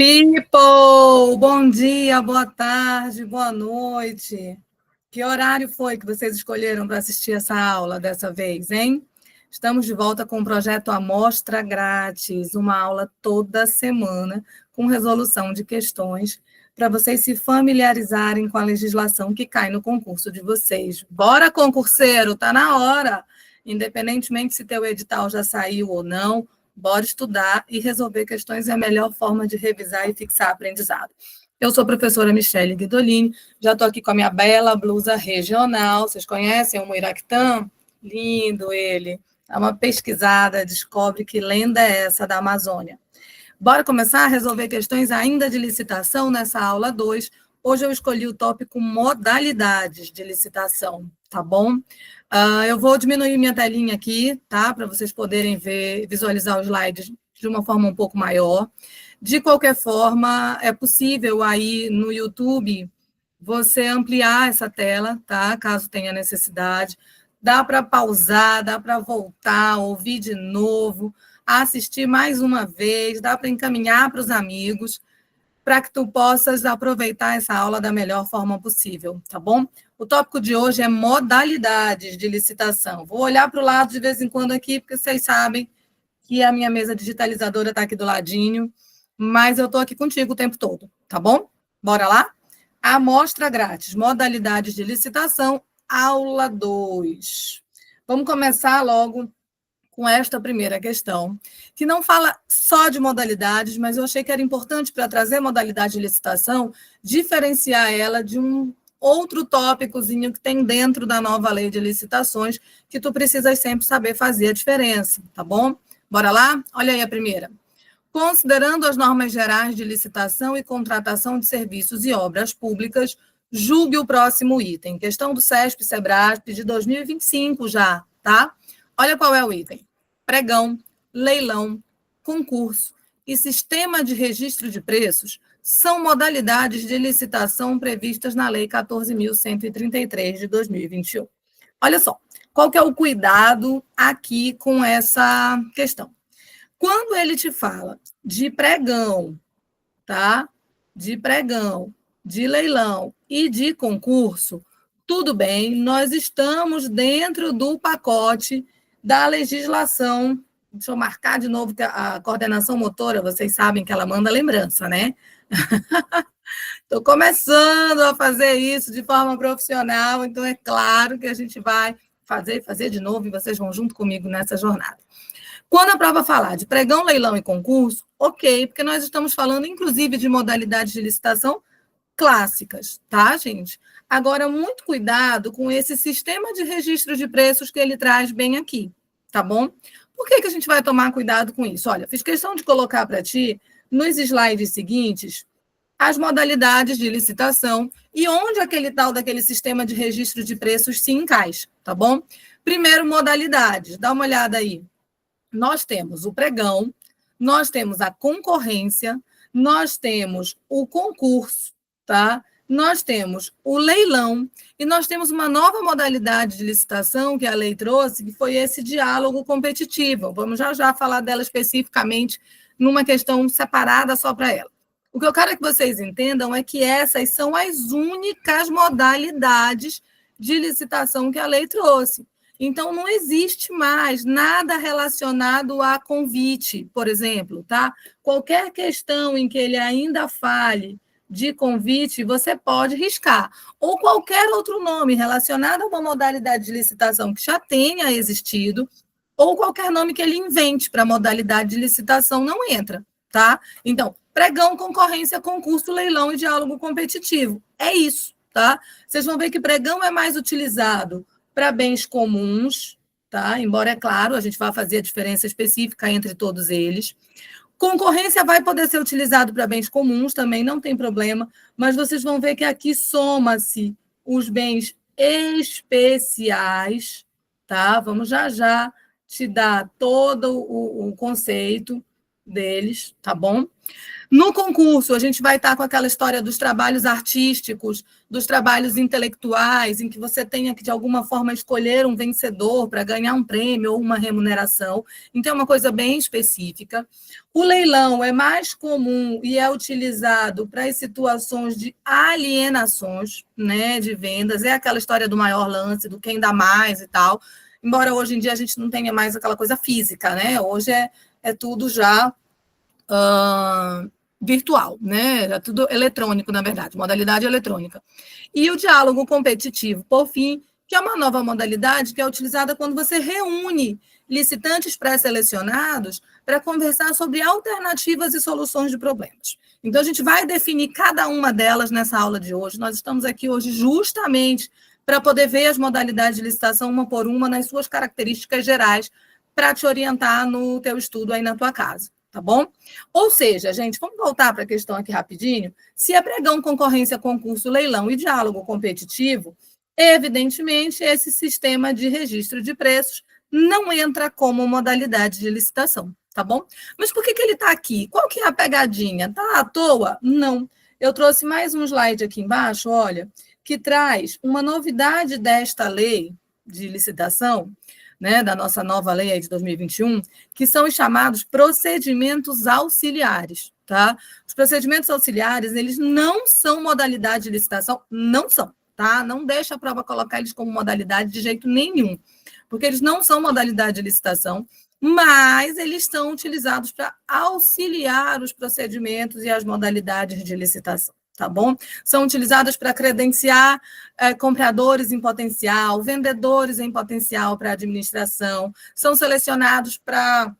People, bom dia, boa tarde, boa noite. Que horário foi que vocês escolheram para assistir essa aula dessa vez, hein? Estamos de volta com o projeto Amostra Grátis, uma aula toda semana com resolução de questões para vocês se familiarizarem com a legislação que cai no concurso de vocês. Bora, concurseiro, tá na hora! Independentemente se teu edital já saiu ou não, bora estudar e resolver questões é a melhor forma de revisar e fixar aprendizado. Eu sou a professora Michele Guidolini, já estou aqui com a minha bela blusa regional. Vocês conhecem o Muiractã? Lindo ele. Dá uma pesquisada, descobre que lenda é essa da Amazônia. Bora começar a resolver questões ainda de licitação nessa aula 2. Hoje eu escolhi o tópico modalidades de licitação, tá bom? Eu vou diminuir minha telinha aqui, tá? Para vocês poderem ver, visualizar os slides de uma forma um pouco maior. De qualquer forma, é possível aí no YouTube você ampliar essa tela, tá? Caso tenha necessidade. Dá para pausar, dá para voltar, ouvir de novo, assistir mais uma vez, dá para encaminhar para os amigos, para que tu possas aproveitar essa aula da melhor forma possível, tá bom? O tópico de hoje é modalidades de licitação. Vou olhar para o lado de vez em quando aqui, porque vocês sabem que a minha mesa digitalizadora está aqui do ladinho, mas eu estou aqui contigo o tempo todo, tá bom? Bora lá? Amostra grátis, modalidades de licitação, aula 2. Vamos começar logo com esta primeira questão, que não fala só de modalidades, mas eu achei que era importante para trazer modalidade de licitação, diferenciar ela de um outro tópicozinho que tem dentro da nova lei de licitações, que tu precisas sempre saber fazer a diferença, tá bom? Bora lá? Olha aí a primeira. Considerando as normas gerais de licitação e contratação de serviços e obras públicas, julgue o próximo item. Questão do CESP-SEBRASP de 2025 já, tá? Olha qual é o item. Pregão, leilão, concurso e sistema de registro de preços são modalidades de licitação previstas na Lei 14.133 de 2021. Olha só, qual que é o cuidado aqui com essa questão? Quando ele te fala de pregão, tá? De pregão, de leilão e de concurso, tudo bem, nós estamos dentro do pacote da legislação. Deixa eu marcar de novo que a coordenação motora, vocês sabem que ela manda lembrança, né? Estou começando a fazer isso de forma profissional, então é claro que a gente vai fazer de novo e vocês vão junto comigo nessa jornada. Quando a prova falar de pregão, leilão e concurso, ok, porque nós estamos falando, inclusive, de modalidades de licitação clássicas, tá, gente? Agora, muito cuidado com esse sistema de registro de preços que ele traz bem aqui, tá bom? Por que a gente vai tomar cuidado com isso? Olha, fiz questão de colocar para ti, nos slides seguintes, as modalidades de licitação e onde aquele tal daquele sistema de registro de preços se encaixa, tá bom? Primeiro, modalidades. Dá uma olhada aí. Nós temos o pregão, nós temos a concorrência, nós temos o concurso, tá? Nós temos o leilão e nós temos uma nova modalidade de licitação que a lei trouxe, que foi esse diálogo competitivo. Vamos já falar dela especificamente numa questão separada só para ela. O que eu quero que vocês entendam é que essas são as únicas modalidades de licitação que a lei trouxe. Então, não existe mais nada relacionado a convite, por exemplo, tá? Qualquer questão em que ele ainda fale de convite, você pode riscar. Ou qualquer outro nome relacionado a uma modalidade de licitação que já tenha existido, ou qualquer nome que ele invente para a modalidade de licitação não entra, tá? Então, pregão, concorrência, concurso, leilão e diálogo competitivo. É isso, tá? Vocês vão ver que pregão é mais utilizado para bens comuns, tá? Embora, é claro, a gente vai fazer a diferença específica entre todos eles. Concorrência vai poder ser utilizado para bens comuns, também não tem problema, mas vocês vão ver que aqui soma-se os bens especiais, tá? Vamos já te dar todo o conceito deles, tá bom? No concurso, a gente vai estar com aquela história dos trabalhos artísticos, dos trabalhos intelectuais, em que você tenha que, de alguma forma, escolher um vencedor para ganhar um prêmio ou uma remuneração. Então, é uma coisa bem específica. O leilão é mais comum e é utilizado para as situações de alienações, né, de vendas. É aquela história do maior lance, do quem dá mais e tal. Embora hoje em dia a gente não tenha mais aquela coisa física, né? Hoje é tudo já virtual, né? É tudo eletrônico, na verdade, modalidade eletrônica. E o diálogo competitivo, por fim, que é uma nova modalidade que é utilizada quando você reúne licitantes pré-selecionados para conversar sobre alternativas e soluções de problemas. Então, a gente vai definir cada uma delas nessa aula de hoje. Nós estamos aqui hoje justamente para poder ver as modalidades de licitação uma por uma nas suas características gerais para te orientar no teu estudo aí na tua casa. Tá bom? Ou seja, gente, vamos voltar para a questão aqui rapidinho. Se é pregão, concorrência, concurso, leilão e diálogo competitivo, evidentemente, esse sistema de registro de preços não entra como modalidade de licitação, tá bom? Mas por que ele está aqui? Qual que é a pegadinha? Está à toa? Não. Eu trouxe mais um slide aqui embaixo, olha, que traz uma novidade desta lei de licitação, né, da nossa nova lei aí de 2021, que são os chamados procedimentos auxiliares, tá? Os procedimentos auxiliares, eles não são modalidade de licitação, não são, tá? Não deixa a prova colocar eles como modalidade de jeito nenhum, porque eles não são modalidade de licitação, mas eles são utilizados para auxiliar os procedimentos e as modalidades de licitação. Tá bom? São utilizadas para credenciar compradores em potencial, vendedores em potencial para a administração, são selecionados para...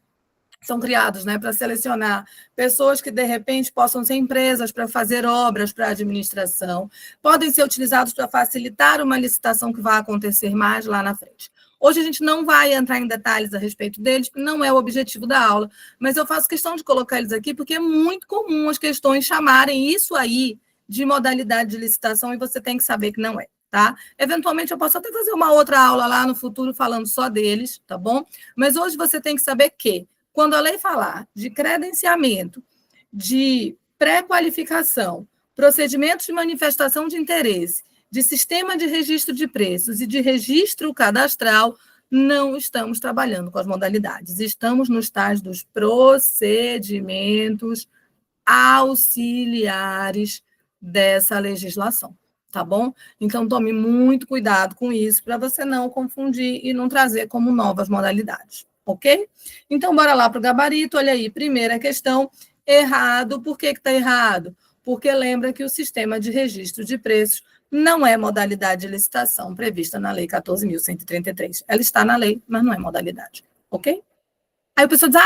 São criados, né, para selecionar pessoas que, de repente, possam ser empresas para fazer obras para a administração, podem ser utilizados para facilitar uma licitação que vai acontecer mais lá na frente. Hoje a gente não vai entrar em detalhes a respeito deles, porque não é o objetivo da aula, mas eu faço questão de colocar eles aqui, porque é muito comum as questões chamarem isso aí de modalidade de licitação e você tem que saber que não é, tá? Eventualmente eu posso até fazer uma outra aula lá no futuro falando só deles, tá bom? Mas hoje você tem que saber que, quando a lei falar de credenciamento, de pré-qualificação, procedimentos de manifestação de interesse, de sistema de registro de preços e de registro cadastral, não estamos trabalhando com as modalidades, estamos nos tais dos procedimentos auxiliares dessa legislação, tá bom? Então, tome muito cuidado com isso para você não confundir e não trazer como novas modalidades, ok? Então, bora lá para o gabarito. Olha aí, primeira questão, errado. Por que está errado? Porque lembra que o sistema de registro de preços não é modalidade de licitação prevista na Lei 14.133. Ela está na lei, mas não é modalidade, ok? Aí o pessoal diz,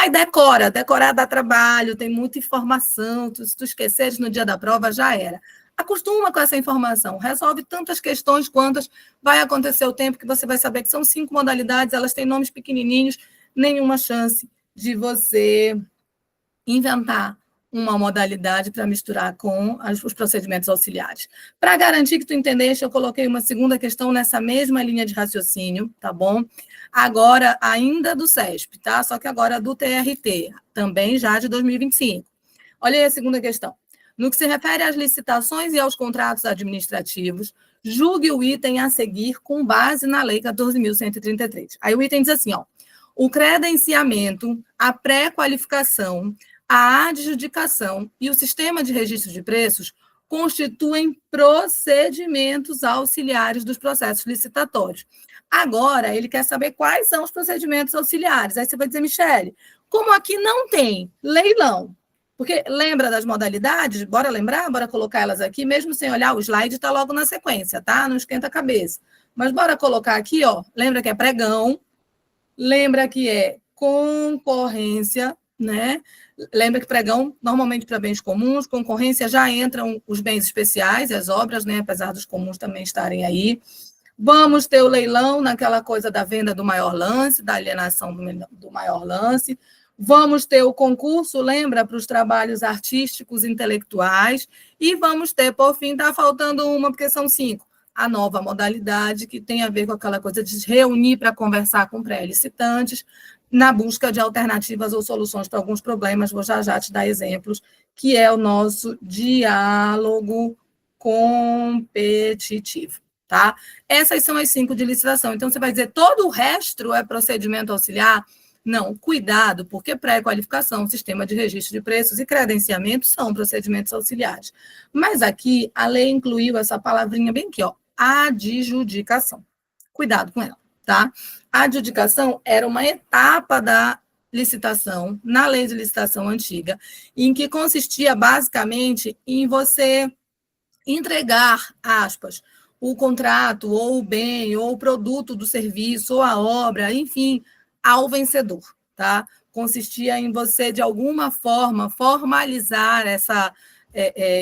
decorar dá trabalho, tem muita informação, se tu esqueceres no dia da prova, já era. Acostuma com essa informação, resolve tantas questões quantas vai acontecer o tempo que você vai saber que são 5 modalidades, elas têm nomes pequenininhos, nenhuma chance de você inventar uma modalidade para misturar com os procedimentos auxiliares. Para garantir que tu entendeste, eu coloquei uma segunda questão nessa mesma linha de raciocínio, tá bom? Agora, ainda do CESP, tá? Só que agora do TRT, também já de 2025. Olha aí a segunda questão. No que se refere às licitações e aos contratos administrativos, julgue o item a seguir com base na Lei 14.133. Aí o item diz assim, ó, o credenciamento, a pré-qualificação, a adjudicação e o sistema de registro de preços constituem procedimentos auxiliares dos processos licitatórios. Agora, ele quer saber quais são os procedimentos auxiliares. Aí você vai dizer, Michele, como aqui não tem leilão, porque lembra das modalidades? Bora lembrar? Bora colocar elas aqui, mesmo sem olhar, o slide está logo na sequência, tá? Não esquenta a cabeça. Mas bora colocar aqui, ó, lembra que é pregão, lembra que é concorrência, né? Lembra que pregão, normalmente para bens comuns, concorrência já entram os bens especiais, as obras, né? Apesar dos comuns também estarem aí. Vamos ter o leilão naquela coisa da venda do maior lance, da alienação do maior lance. Vamos ter o concurso, lembra, para os trabalhos artísticos, intelectuais. E vamos ter, por fim, está faltando uma, porque são 5, a nova modalidade, que tem a ver com aquela coisa de se reunir para conversar com pré-licitantes, na busca de alternativas ou soluções para alguns problemas. Vou já te dar exemplos, que é o nosso diálogo competitivo, tá? Essas são as 5 de licitação. Então, você vai dizer, todo o resto é procedimento auxiliar? Não, cuidado, porque pré-qualificação, sistema de registro de preços e credenciamento são procedimentos auxiliares. Mas aqui, a lei incluiu essa palavrinha bem aqui, ó, adjudicação. Cuidado com ela, tá? A adjudicação era uma etapa da licitação, na lei de licitação antiga, em que consistia basicamente em você entregar, aspas, o contrato, ou o bem, ou o produto do serviço, ou a obra, enfim, ao vencedor, tá? Consistia em você, de alguma forma, formalizar essa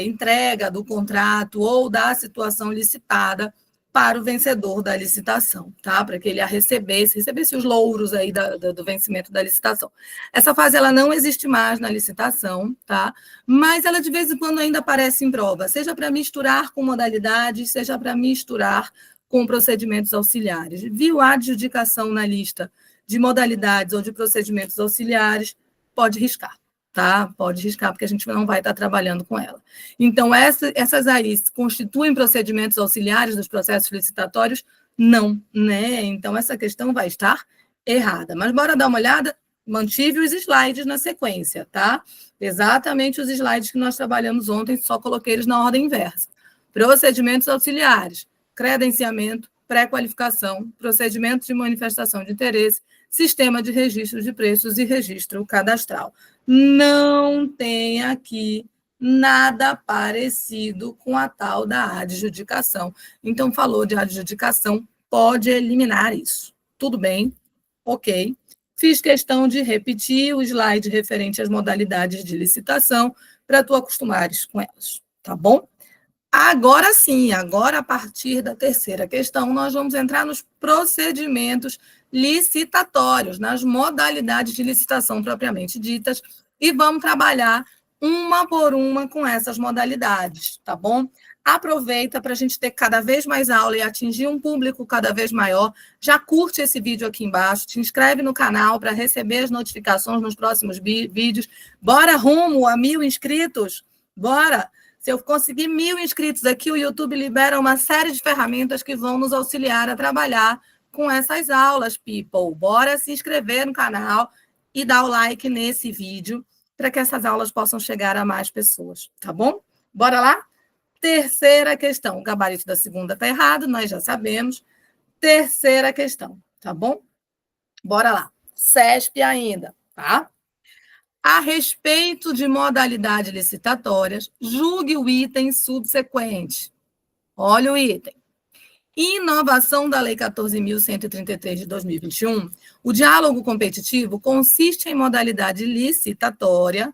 entrega do contrato ou da situação licitada para o vencedor da licitação, tá? Para que ele recebesse os louros aí do vencimento da licitação. Essa fase ela não existe mais na licitação, tá? Mas ela de vez em quando ainda aparece em prova, seja para misturar com modalidades, seja para misturar com procedimentos auxiliares. Viu a adjudicação na lista de modalidades ou de procedimentos auxiliares, pode riscar. Tá? Pode riscar, porque a gente não vai estar trabalhando com ela. Então, essas aí constituem procedimentos auxiliares dos processos licitatórios? Não, né? Então, essa questão vai estar errada. Mas bora dar uma olhada? Mantive os slides na sequência, tá? Exatamente os slides que nós trabalhamos ontem, só coloquei eles na ordem inversa. Procedimentos auxiliares, credenciamento, pré-qualificação, procedimento de manifestação de interesse, sistema de registro de preços e registro cadastral. Não tem aqui nada parecido com a tal da adjudicação. Então, falou de adjudicação, pode eliminar isso. Tudo bem? Ok. Fiz questão de repetir o slide referente às modalidades de licitação para tu acostumares com elas, tá bom? Agora sim, agora a partir da terceira questão, nós vamos entrar nos procedimentos licitatórios, nas modalidades de licitação propriamente ditas, e vamos trabalhar uma por uma com essas modalidades, tá bom? Aproveita para a gente ter cada vez mais aula e atingir um público cada vez maior. Já curte esse vídeo aqui embaixo, te inscreve no canal para receber as notificações nos próximos vídeos. Bora rumo a 1.000 inscritos? Bora! Se eu conseguir 1.000 inscritos aqui, o YouTube libera uma série de ferramentas que vão nos auxiliar a trabalhar com essas aulas, people. Bora se inscrever no canal e dar o like nesse vídeo para que essas aulas possam chegar a mais pessoas, tá bom? Bora lá? Terceira questão. O gabarito da segunda está errado, nós já sabemos. Terceira questão, tá bom? Bora lá. CESP ainda, tá? A respeito de modalidades licitatórias, julgue o item subsequente. Olha o item. Inovação da Lei 14.133 de 2021, o diálogo competitivo consiste em modalidade licitatória,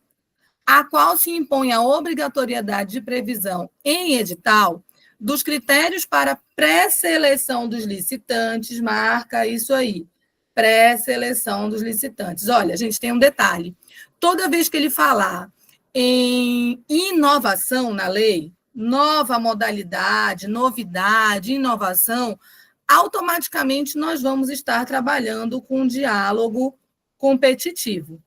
a qual se impõe a obrigatoriedade de previsão em edital dos critérios para pré-seleção dos licitantes, marca isso aí, pré-seleção dos licitantes. Olha, a gente tem um detalhe. Toda vez que ele falar em inovação na lei, nova modalidade, novidade, inovação, automaticamente nós vamos estar trabalhando com diálogo competitivo,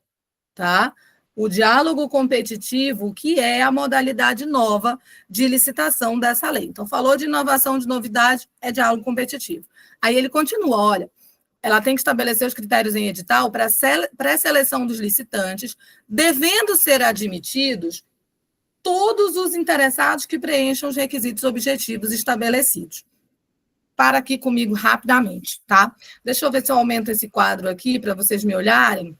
tá? O diálogo competitivo, que é a modalidade nova de licitação dessa lei. Então, falou de inovação, de novidade, é diálogo competitivo. Aí ele continua, olha, ela tem que estabelecer os critérios em edital para pré-seleção dos licitantes, devendo ser admitidos todos os interessados que preencham os requisitos objetivos estabelecidos. Para aqui comigo rapidamente, tá? Deixa eu ver se eu aumento esse quadro aqui para vocês me olharem.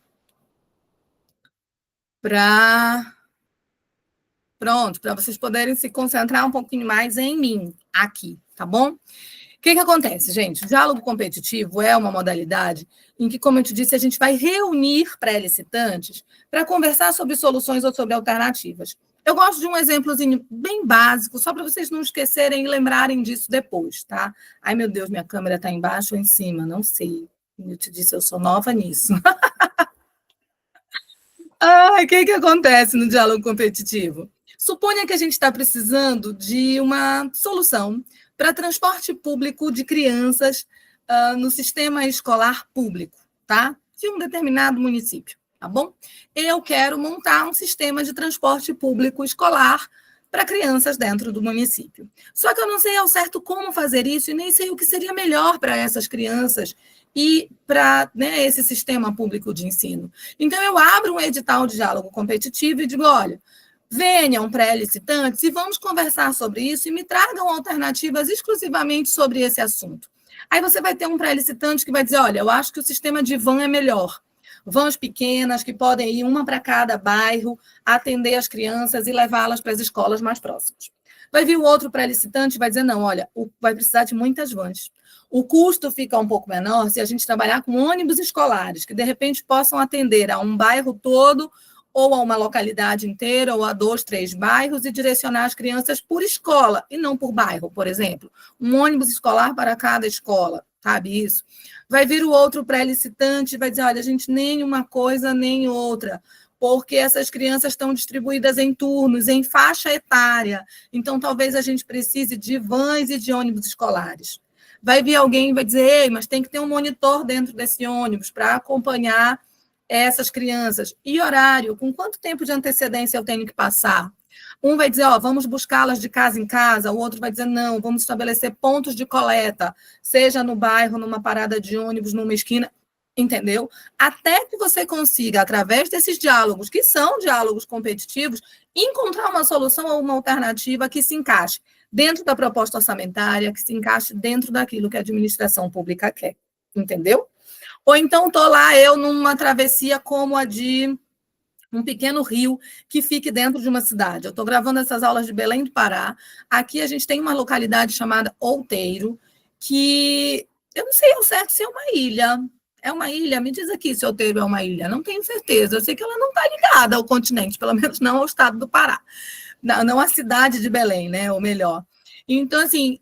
Pronto, para vocês poderem se concentrar um pouquinho mais em mim aqui, tá bom? O que acontece, gente? O diálogo competitivo é uma modalidade em que, como eu te disse, a gente vai reunir pré-licitantes para conversar sobre soluções ou sobre alternativas. Eu gosto de um exemplozinho bem básico, só para vocês não esquecerem e lembrarem disso depois, tá? Ai, meu Deus, minha câmera está embaixo ou em cima? Não sei. Eu te disse, eu sou nova nisso. O que acontece no diálogo competitivo? Suponha que a gente está precisando de uma solução para transporte público de crianças no sistema escolar público, tá? de um determinado município, tá bom? Eu quero montar um sistema de transporte público escolar para crianças dentro do município. Só que eu não sei ao certo como fazer isso e nem sei o que seria melhor para essas crianças e para, né, esse sistema público de ensino. Então, eu abro um edital de diálogo competitivo e digo, olha, venham pré-licitantes e vamos conversar sobre isso e me tragam alternativas exclusivamente sobre esse assunto. Aí você vai ter um pré-licitante que vai dizer, olha, eu acho que o sistema de van é melhor. Vans pequenas, que podem ir uma para cada bairro, atender as crianças e levá-las para as escolas mais próximas. Vai vir o outro pré-licitante e vai dizer, não, olha, vai precisar de muitas vans. O custo fica um pouco menor se a gente trabalhar com ônibus escolares, que de repente possam atender a um bairro todo, ou a uma localidade inteira, ou a 2, 3 bairros, e direcionar as crianças por escola, e não por bairro, por exemplo. Um ônibus escolar para cada escola, sabe isso? Vai vir o outro pré-licitante e vai dizer, olha, a gente nem uma coisa nem outra, porque essas crianças estão distribuídas em turnos, em faixa etária, então talvez a gente precise de vans e de ônibus escolares. Vai vir alguém e vai dizer, ei, mas tem que ter um monitor dentro desse ônibus para acompanhar essas crianças. E horário, com quanto tempo de antecedência eu tenho que passar? Um vai dizer, ó, vamos buscá-las de casa em casa, o outro vai dizer, não, vamos estabelecer pontos de coleta, seja no bairro, numa parada de ônibus, numa esquina, entendeu? Até que você consiga, através desses diálogos, que são diálogos competitivos, encontrar uma solução ou uma alternativa que se encaixe dentro da proposta orçamentária, que se encaixe dentro daquilo que a administração pública quer, entendeu? Ou então estou lá eu numa travessia como a de um pequeno rio que fique dentro de uma cidade. Eu estou gravando essas aulas de Belém do Pará. Aqui a gente tem uma localidade chamada Outeiro, que eu não sei ao certo se é uma ilha. É uma ilha? Me diz aqui se Outeiro é uma ilha. Não tenho certeza. Eu sei que ela não está ligada ao continente, pelo menos não ao estado do Pará. Não à cidade de Belém, né? Ou melhor. Então, assim,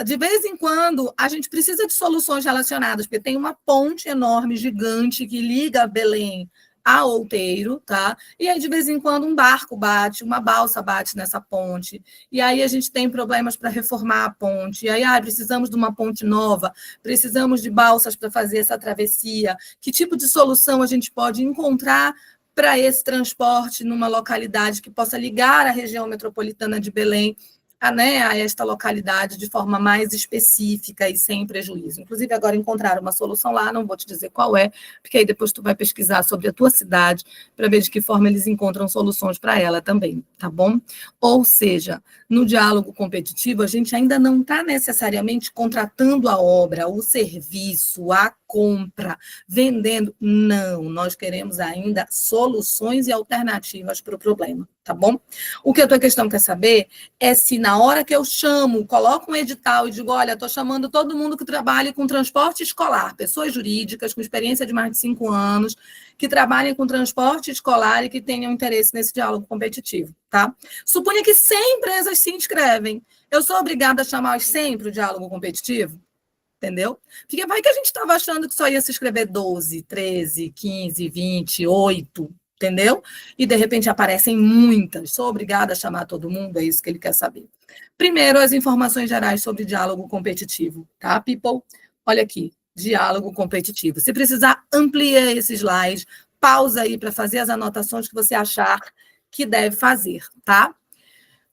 de vez em quando, a gente precisa de soluções relacionadas, porque tem uma ponte enorme, gigante, que liga Belém a Outeiro, tá? E aí, de vez em quando, um barco bate, uma balsa bate nessa ponte, e aí a gente tem problemas para reformar a ponte, e aí precisamos de uma ponte nova, precisamos de balsas para fazer essa travessia. Que tipo de solução a gente pode encontrar para esse transporte numa localidade que possa ligar a região metropolitana de Belém a esta localidade de forma mais específica e sem prejuízo. Inclusive, agora encontraram uma solução lá, não vou te dizer qual é, porque aí depois tu vai pesquisar sobre a tua cidade para ver de que forma eles encontram soluções para ela também, tá bom? Ou seja, no diálogo competitivo, a gente ainda não está necessariamente contratando a obra, o serviço, a compra, vendendo. Não, nós queremos ainda soluções e alternativas para o problema, tá bom? O que a tua questão quer saber é se na hora que eu chamo, coloco um edital e digo, olha, estou chamando todo mundo que trabalhe com transporte escolar, pessoas jurídicas com experiência de mais de 5 anos, que trabalhem com transporte escolar e que tenham interesse nesse diálogo competitivo, tá? Suponha que 100 empresas se inscrevem. Eu sou obrigada a chamar as 100 para o diálogo competitivo? Entendeu? Porque vai que a gente estava achando que só ia se inscrever 12, 13, 15, 20, 8, entendeu? E, de repente, aparecem muitas. Sou obrigada a chamar todo mundo, é isso que ele quer saber. Primeiro, as informações gerais sobre diálogo competitivo, tá, people? Olha aqui, diálogo competitivo. Se precisar, amplia esse slide, pausa aí para fazer as anotações que você achar que deve fazer, tá?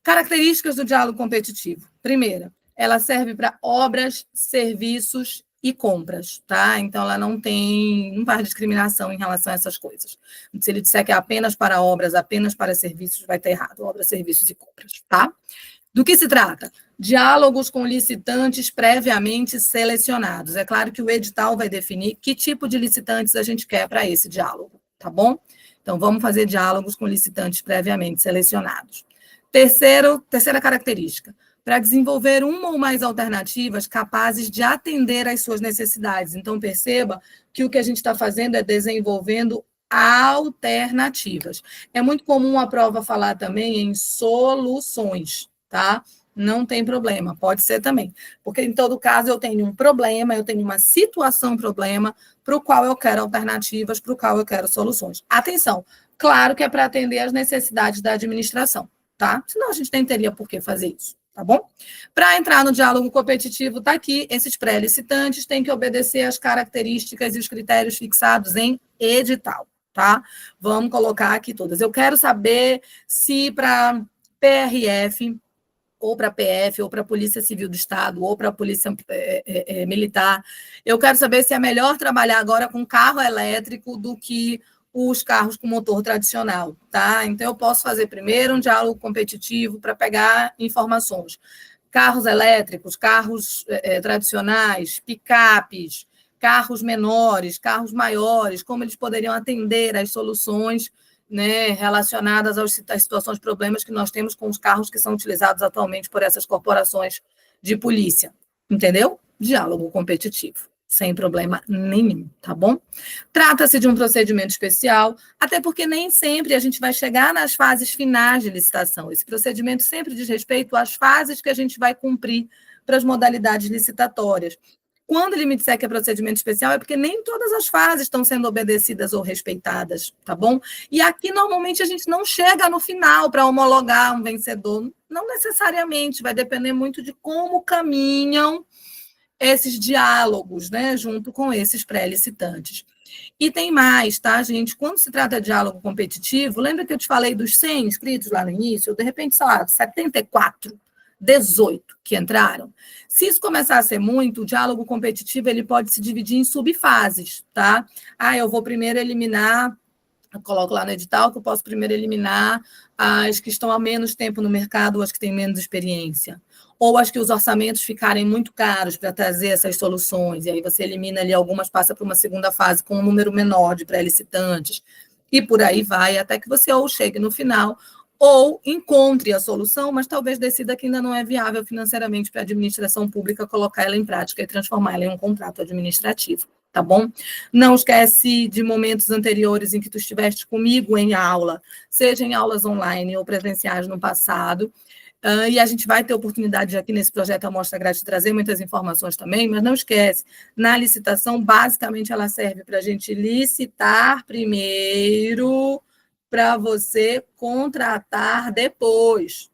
Características do diálogo competitivo. Primeira, ela serve para obras, serviços e compras, tá? Então, ela não faz discriminação em relação a essas coisas. Se ele disser que é apenas para obras, apenas para serviços, vai estar errado. Obras, serviços e compras, tá? Do que se trata? Diálogos com licitantes previamente selecionados. É claro que o edital vai definir que tipo de licitantes a gente quer para esse diálogo, tá bom? Então, vamos fazer diálogos com licitantes previamente selecionados. Terceira característica, para desenvolver uma ou mais alternativas capazes de atender às suas necessidades. Então, perceba que o que a gente está fazendo é desenvolvendo alternativas. É muito comum a prova falar também em soluções, tá? Não tem problema, pode ser também. Porque, em todo caso, eu tenho um problema, eu tenho uma situação-problema para o qual eu quero alternativas, para o qual eu quero soluções. Atenção, claro que é para atender às necessidades da administração, tá? Senão a gente nem teria por que fazer isso, tá bom? Para entrar no diálogo competitivo, está aqui, esses pré-licitantes têm que obedecer às características e os critérios fixados em edital, tá? Vamos colocar aqui todas. Eu quero saber se para PRF, ou para PF, ou para a Polícia Civil do Estado, ou para a Polícia Militar, eu quero saber se é melhor trabalhar agora com carro elétrico do que os carros com motor tradicional, tá? Então, eu posso fazer primeiro um diálogo competitivo para pegar informações. Carros elétricos, carros tradicionais, picapes, carros menores, carros maiores, como eles poderiam atender às soluções, né, relacionadas às situações, problemas que nós temos com os carros que são utilizados atualmente por essas corporações de polícia. Entendeu? Diálogo competitivo, sem problema nenhum, tá bom? Trata-se de um procedimento especial, até porque nem sempre a gente vai chegar nas fases finais de licitação. Esse procedimento sempre diz respeito às fases que a gente vai cumprir para as modalidades licitatórias. Quando ele me disser que é procedimento especial, é porque nem todas as fases estão sendo obedecidas ou respeitadas, tá bom? E aqui, normalmente, a gente não chega no final para homologar um vencedor. Não necessariamente, vai depender muito de como caminham esses diálogos, né, junto com esses pré-licitantes. E tem mais, tá, gente? Quando se trata de diálogo competitivo, lembra que eu te falei dos 100 inscritos lá no início? De repente, sei lá, 74, 18 que entraram. Se isso começar a ser muito, o diálogo competitivo ele pode se dividir em subfases, tá? Eu vou primeiro eliminar, eu coloco lá no edital que eu posso primeiro eliminar as que estão há menos tempo no mercado ou as que têm menos experiência. Ou as que os orçamentos ficarem muito caros para trazer essas soluções, e aí você elimina ali algumas, passa para uma segunda fase com um número menor de pré-licitantes, e por aí vai, até que você ou chegue no final, ou encontre a solução, mas talvez decida que ainda não é viável financeiramente para a administração pública colocar ela em prática e transformar ela em um contrato administrativo, tá bom? Não esquece de momentos anteriores em que tu estiveste comigo em aula, seja em aulas online ou presenciais no passado, e a gente vai ter oportunidade aqui nesse projeto Amostra Grátis de trazer muitas informações também, mas não esquece, na licitação, basicamente, ela serve para a gente licitar primeiro, para você contratar depois,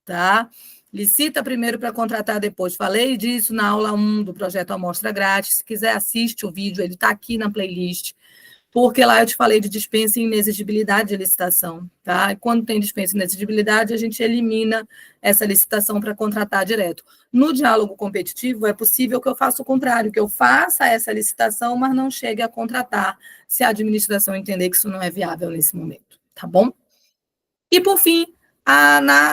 tá? Licita primeiro para contratar depois. Falei disso na aula 1 do projeto Amostra Grátis. Se quiser, assiste o vídeo, ele está aqui na playlist. Porque lá eu te falei de dispensa e inexigibilidade de licitação, tá? E quando tem dispensa e inexigibilidade, a gente elimina essa licitação para contratar direto. No diálogo competitivo, é possível que eu faça o contrário, que eu faça essa licitação, mas não chegue a contratar, se a administração entender que isso não é viável nesse momento, tá bom? E, por fim,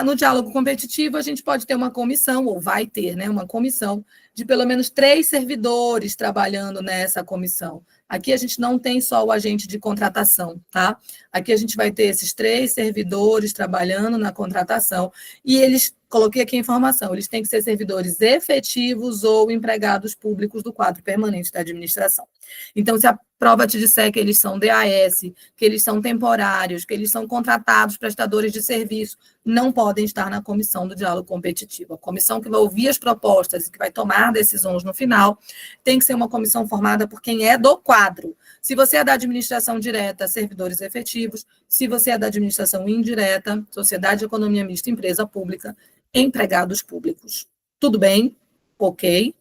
no diálogo competitivo, a gente pode ter uma comissão, ou vai ter, né, uma comissão de pelo menos 3 servidores trabalhando nessa comissão. Aqui a gente não tem só o agente de contratação, tá? Aqui a gente vai ter esses 3 servidores trabalhando na contratação, e eles, coloquei aqui a informação, eles têm que ser servidores efetivos ou empregados públicos do quadro permanente da administração. Então, se a prova te disser que eles são DAS, que eles são temporários, que eles são contratados, prestadores de serviço, não podem estar na comissão do diálogo competitivo. A comissão que vai ouvir as propostas e que vai tomar decisões no final tem que ser uma comissão formada por quem é do quadro. Se você é da administração direta, servidores efetivos. Se você é da administração indireta, sociedade de economia mista, empresa pública, empregados públicos. Tudo bem? Ok.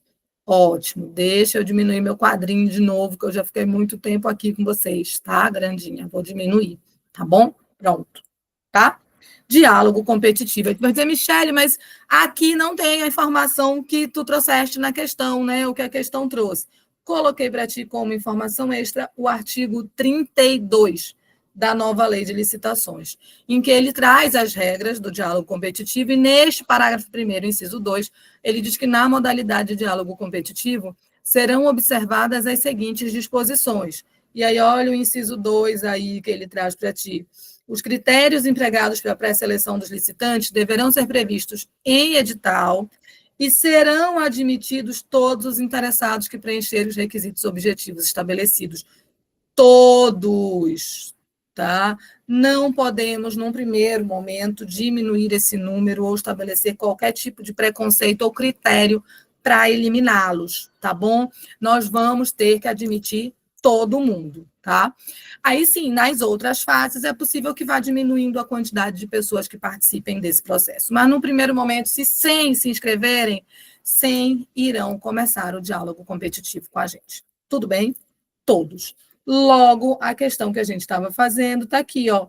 Ótimo. Deixa eu diminuir meu quadrinho de novo, que eu já fiquei muito tempo aqui com vocês, tá, grandinha? Vou diminuir, tá bom? Pronto. Tá? Diálogo competitivo. Aí tu vai dizer, Michele, mas aqui não tem a informação que tu trouxeste na questão, né? O que a questão trouxe. Coloquei para ti como informação extra o artigo 32 da nova lei de licitações, em que ele traz as regras do diálogo competitivo, e neste parágrafo 1º, inciso 2, ele diz que na modalidade de diálogo competitivo serão observadas as seguintes disposições. E aí, olha o inciso 2 aí que ele traz para ti. Os critérios empregados para a pré-seleção dos licitantes deverão ser previstos em edital e serão admitidos todos os interessados que preencherem os requisitos objetivos estabelecidos. Todos, tá? Não podemos, num primeiro momento, diminuir esse número ou estabelecer qualquer tipo de preconceito ou critério para eliminá-los, tá bom? Nós vamos ter que admitir todo mundo, tá? Aí sim, nas outras fases é possível que vá diminuindo a quantidade de pessoas que participem desse processo. Mas no primeiro momento, se 100 se inscreverem, 100 irão começar o diálogo competitivo com a gente. Tudo bem? Todos. Logo, a questão que a gente estava fazendo está aqui, ó.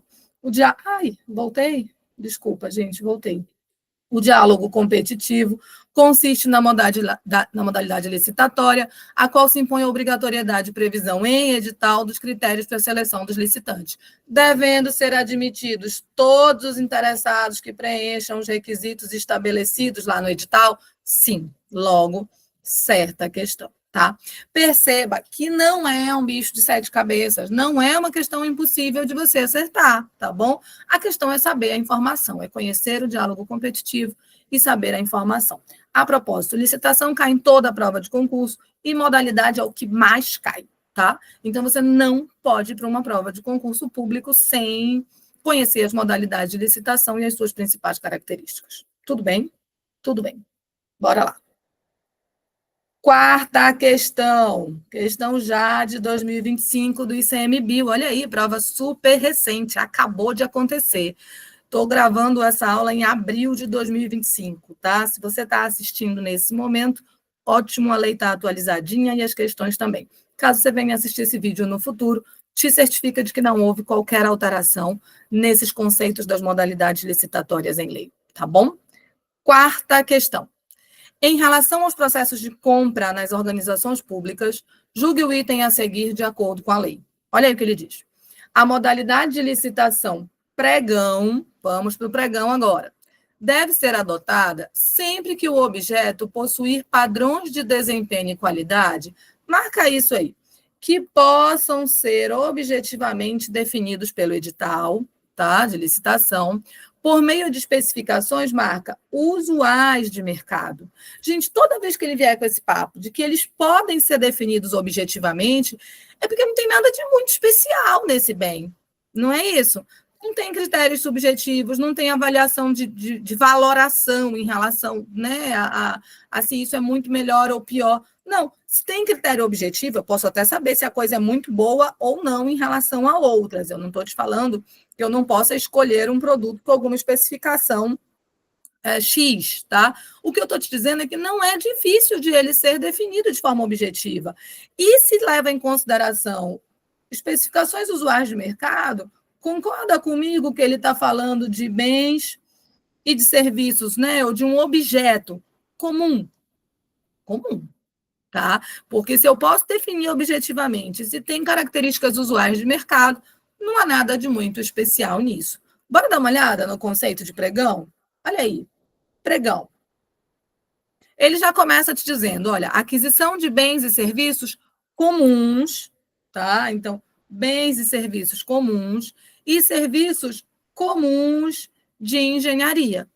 Ai, voltei? Desculpa, gente, voltei. O diálogo competitivo consiste na modalidade licitatória, a qual se impõe a obrigatoriedade de previsão em edital dos critérios para a seleção dos licitantes, devendo ser admitidos todos os interessados que preencham os requisitos estabelecidos lá no edital? Sim, logo, certa questão. Tá? Perceba que não é um bicho de 7 cabeças, não é uma questão impossível de você acertar, tá bom? A questão é saber a informação, é conhecer o diálogo competitivo e saber a informação. A propósito, licitação cai em toda a prova de concurso e modalidade é o que mais cai, tá? Então, você não pode ir para uma prova de concurso público sem conhecer as modalidades de licitação e as suas principais características. Tudo bem? Tudo bem. Bora lá. Quarta questão já de 2025 do ICMBio. Olha aí, prova super recente, acabou de acontecer. Estou gravando essa aula em abril de 2025, tá? Se você está assistindo nesse momento, ótimo, a lei está atualizadinha e as questões também. Caso você venha assistir esse vídeo no futuro, te certifica de que não houve qualquer alteração nesses conceitos das modalidades licitatórias em lei, tá bom? Quarta questão. Em relação aos processos de compra nas organizações públicas, julgue o item a seguir de acordo com a lei. Olha aí o que ele diz. A modalidade de licitação pregão, vamos para o pregão agora, deve ser adotada sempre que o objeto possuir padrões de desempenho e qualidade, marca isso aí, que possam ser objetivamente definidos pelo edital, tá, de licitação, por meio de especificações, marca usuais de mercado. Gente, toda vez que ele vier com esse papo de que eles podem ser definidos objetivamente, é porque não tem nada de muito especial nesse bem. Não é isso? Não tem critérios subjetivos, não tem avaliação de valoração em relação, né, a se isso é muito melhor ou pior. Não, se tem critério objetivo, eu posso até saber se a coisa é muito boa ou não em relação a outras. Eu não estou te falando que eu não possa escolher um produto com alguma especificação X, tá? O que eu estou te dizendo é que não é difícil de ele ser definido de forma objetiva. E se leva em consideração especificações usuais de mercado, concorda comigo que ele está falando de bens e de serviços, né? Ou de um objeto comum. Comum. Tá? Porque se eu posso definir objetivamente se tem características usuais de mercado, não há nada de muito especial nisso. Bora dar uma olhada no conceito de pregão? Olha aí, pregão. Ele já começa te dizendo, olha, aquisição de bens e serviços comuns, tá? Então, bens e serviços comuns e serviços comuns de engenharia.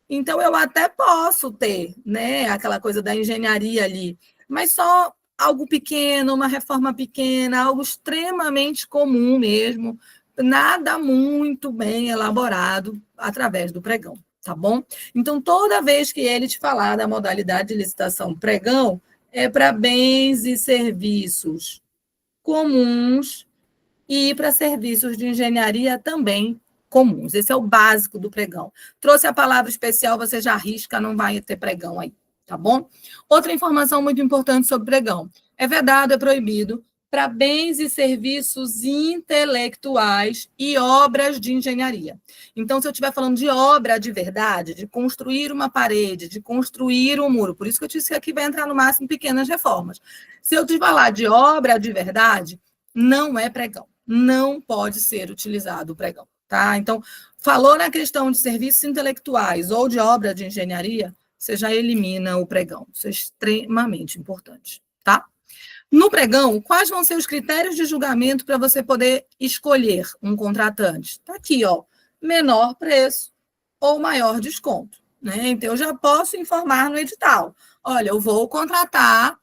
Então, eu até posso ter, né, aquela coisa da engenharia ali, mas só algo pequeno, uma reforma pequena, algo extremamente comum mesmo, nada muito bem elaborado através do pregão, tá bom? Então, toda vez que ele te falar da modalidade de licitação pregão, é para bens e serviços comuns e para serviços de engenharia também comuns. Esse é o básico do pregão. Trouxe a palavra especial, você já arrisca, não vai ter pregão aí, tá bom? Outra informação muito importante sobre pregão. É vedado, é proibido para bens e serviços intelectuais e obras de engenharia. Então, se eu estiver falando de obra de verdade, de construir uma parede, de construir um muro, por isso que eu disse que aqui vai entrar no máximo pequenas reformas. Se eu te falar de obra de verdade, não é pregão. Não pode ser utilizado o pregão. Tá? Então, falou na questão de serviços intelectuais ou de obra de engenharia, você já elimina o pregão. Isso é extremamente importante. Tá? No pregão, quais vão ser os critérios de julgamento para você poder escolher um contratante? Está aqui, ó, menor preço ou maior desconto. Né? Então, eu já posso informar no edital. Olha, eu vou contratar,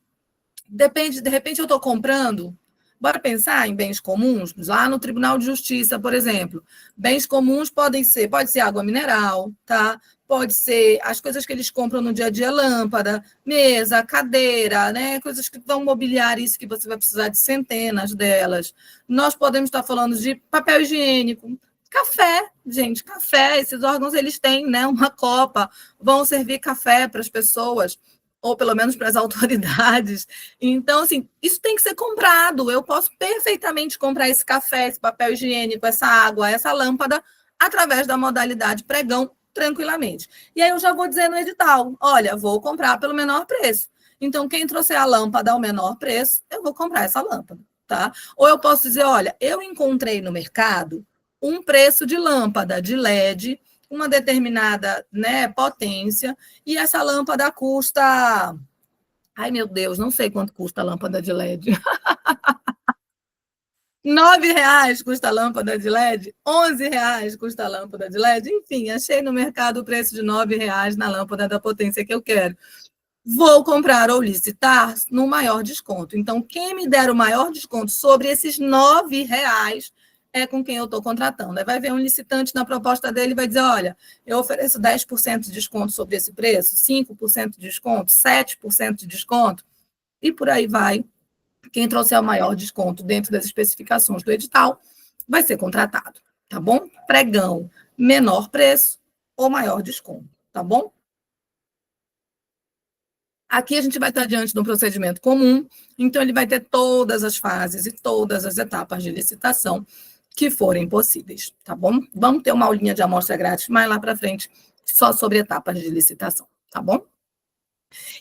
depende, de repente eu estou comprando Bora pensar em bens comuns? Lá no Tribunal de Justiça, por exemplo, bens comuns pode ser água mineral, tá? Pode ser as coisas que eles compram no dia a dia, lâmpada, mesa, cadeira, né? Coisas que vão mobiliar isso, que você vai precisar de centenas delas. Nós podemos estar falando de papel higiênico, café, gente, café. Esses órgãos, eles têm, né, uma copa, vão servir café para as pessoas, ou pelo menos para as autoridades. Então, assim, isso tem que ser comprado. Eu posso perfeitamente comprar esse café, esse papel higiênico, essa água, essa lâmpada, através da modalidade pregão, tranquilamente. E aí eu já vou dizer no edital, olha, vou comprar pelo menor preço. Então, quem trouxer a lâmpada ao menor preço, eu vou comprar essa lâmpada, tá? Ou eu posso dizer, olha, eu encontrei no mercado um preço de lâmpada de LED, uma determinada, né, potência, e essa lâmpada custa... Ai, meu Deus, não sei quanto custa a lâmpada de LED. R$ 9 custa a lâmpada de LED, R$ 11 custa a lâmpada de LED. Enfim, achei no mercado o preço de R$ 9 na lâmpada da potência que eu quero. Vou comprar ou licitar no maior desconto. Então, quem me der o maior desconto sobre esses R$ 9 é com quem eu estou contratando. Aí vai ver um licitante na proposta dele e vai dizer, olha, eu ofereço 10% de desconto sobre esse preço, 5% de desconto, 7% de desconto, e por aí vai. Quem trouxer o maior desconto dentro das especificações do edital vai ser contratado, tá bom? Pregão, menor preço ou maior desconto, tá bom? Aqui a gente vai estar diante de um procedimento comum, então ele vai ter todas as fases e todas as etapas de licitação que forem possíveis, tá bom? Vamos ter uma aulinha de amostra grátis mais lá para frente, só sobre etapas de licitação, tá bom?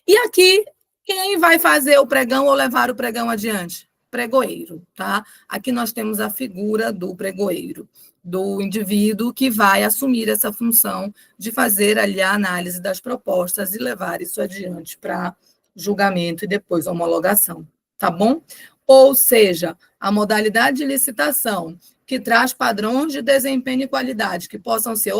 E aqui, quem vai fazer o pregão ou levar o pregão adiante? Pregoeiro, tá? Aqui nós temos a figura do pregoeiro, do indivíduo que vai assumir essa função de fazer ali a análise das propostas e levar isso adiante para julgamento e depois homologação, tá bom? Ou seja, a modalidade de licitação que traz padrões de desempenho e qualidade que possam ser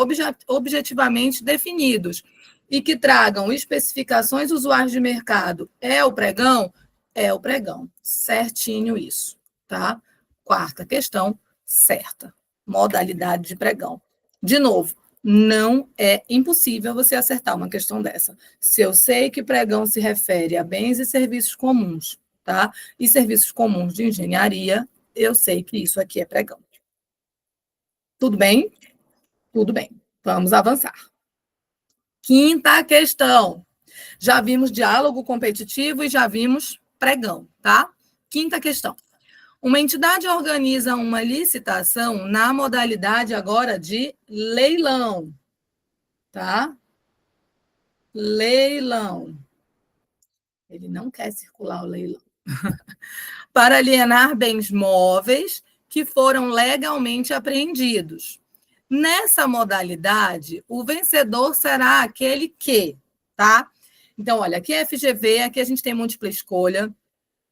objetivamente definidos e que tragam especificações usuários de mercado, é o pregão? É o pregão. Certinho isso, tá? Quarta questão, certa. Modalidade de pregão. De novo, não é impossível você acertar uma questão dessa. Se eu sei que pregão se refere a bens e serviços comuns, tá? E serviços comuns de engenharia, eu sei que isso aqui é pregão. Tudo bem? Tudo bem. Vamos avançar. Quinta questão. Já vimos diálogo competitivo e já vimos pregão, tá? Quinta questão. Uma entidade organiza uma licitação na modalidade agora de leilão, tá? Leilão. Ele não quer circular o leilão. Para alienar bens móveis que foram legalmente apreendidos. Nessa modalidade, o vencedor será aquele que, tá? Então, olha, aqui é FGV, aqui a gente tem múltipla escolha,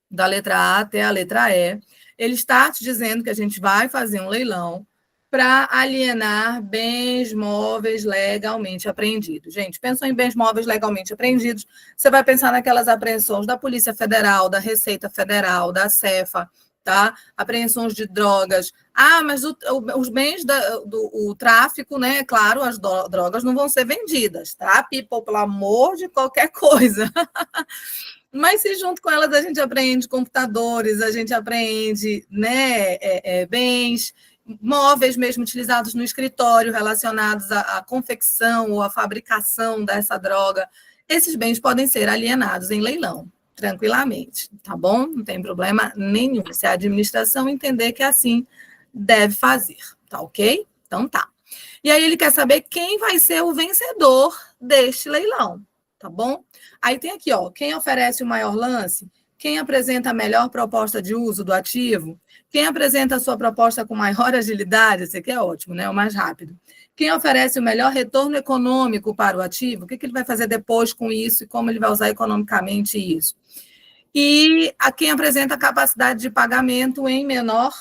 da letra A até a letra E. Ele está te dizendo que a gente vai fazer um leilão para alienar bens móveis legalmente apreendidos. Gente, pensou em bens móveis legalmente apreendidos, você vai pensar naquelas apreensões da Polícia Federal, da Receita Federal, da Cefa, tá? Apreensões de drogas. Ah, mas os bens do tráfico, né? Claro, as drogas não vão ser vendidas, tá? People, pelo amor de qualquer coisa. Mas se junto com elas a gente apreende computadores, a gente apreende, né, bens móveis mesmo utilizados no escritório relacionados à confecção ou à fabricação dessa droga, esses bens podem ser alienados em leilão, tranquilamente, tá bom? Não tem problema nenhum. Se a administração entender que assim deve fazer, tá ok? Então tá. E aí ele quer saber quem vai ser o vencedor deste leilão, tá bom? Aí tem aqui, ó, quem oferece o maior lance, quem apresenta a melhor proposta de uso do ativo, quem apresenta a sua proposta com maior agilidade, esse aqui é ótimo, né? O mais rápido. Quem oferece o melhor retorno econômico para o ativo, o que ele vai fazer depois com isso e como ele vai usar economicamente isso. E a quem apresenta a capacidade de pagamento em menor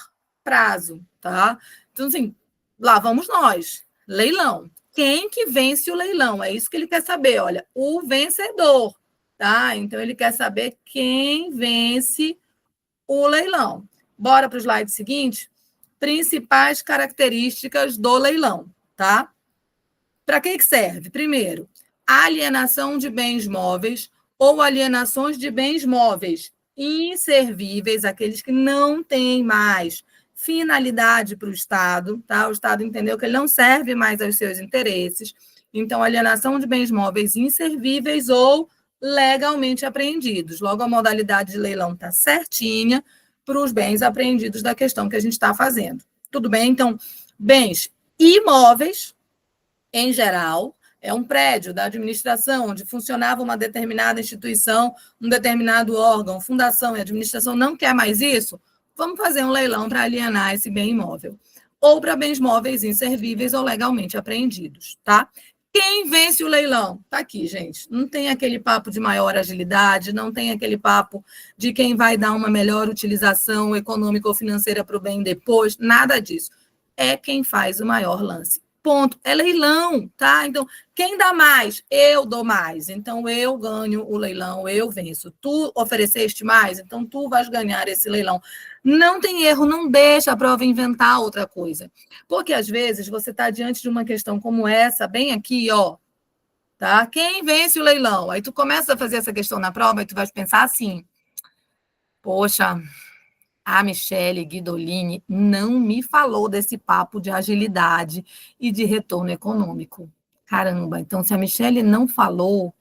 prazo, tá? Então, assim, lá vamos nós. Leilão. Quem que vence o leilão? É isso que ele quer saber, olha, o vencedor, tá? Então, ele quer saber quem vence o leilão. Bora para o slide seguinte. Principais características do leilão, tá? Para que serve? Primeiro, alienação de bens móveis ou alienações de bens móveis inservíveis, aqueles que não têm mais finalidade para o Estado, tá? O Estado entendeu que ele não serve mais aos seus interesses. Então, alienação de bens móveis inservíveis ou legalmente apreendidos. Logo, a modalidade de leilão está certinha para os bens apreendidos da questão que a gente está fazendo. Tudo bem? Então, bens imóveis, em geral, é um prédio da administração onde funcionava uma determinada instituição, um determinado órgão, fundação, e a administração não quer mais isso, vamos fazer um leilão para alienar esse bem imóvel. Ou para bens móveis inservíveis ou legalmente apreendidos, tá? Quem vence o leilão? Está aqui, gente. Não tem aquele papo de maior agilidade, não tem aquele papo de quem vai dar uma melhor utilização econômica ou financeira para o bem depois, nada disso. É quem faz o maior lance. Ponto. É leilão, tá? Então, quem dá mais? Eu dou mais. Então, eu ganho o leilão, eu venço. Tu ofereceste mais, então tu vais ganhar esse leilão. Não tem erro, não deixa a prova inventar outra coisa. Porque, às vezes, você está diante de uma questão como essa, bem aqui, ó, tá? Quem vence o leilão? Aí tu começa a fazer essa questão na prova e tu vai pensar assim, poxa, a Michele Guidolini não me falou desse papo de agilidade e de retorno econômico. Caramba, então se a Michele não falou,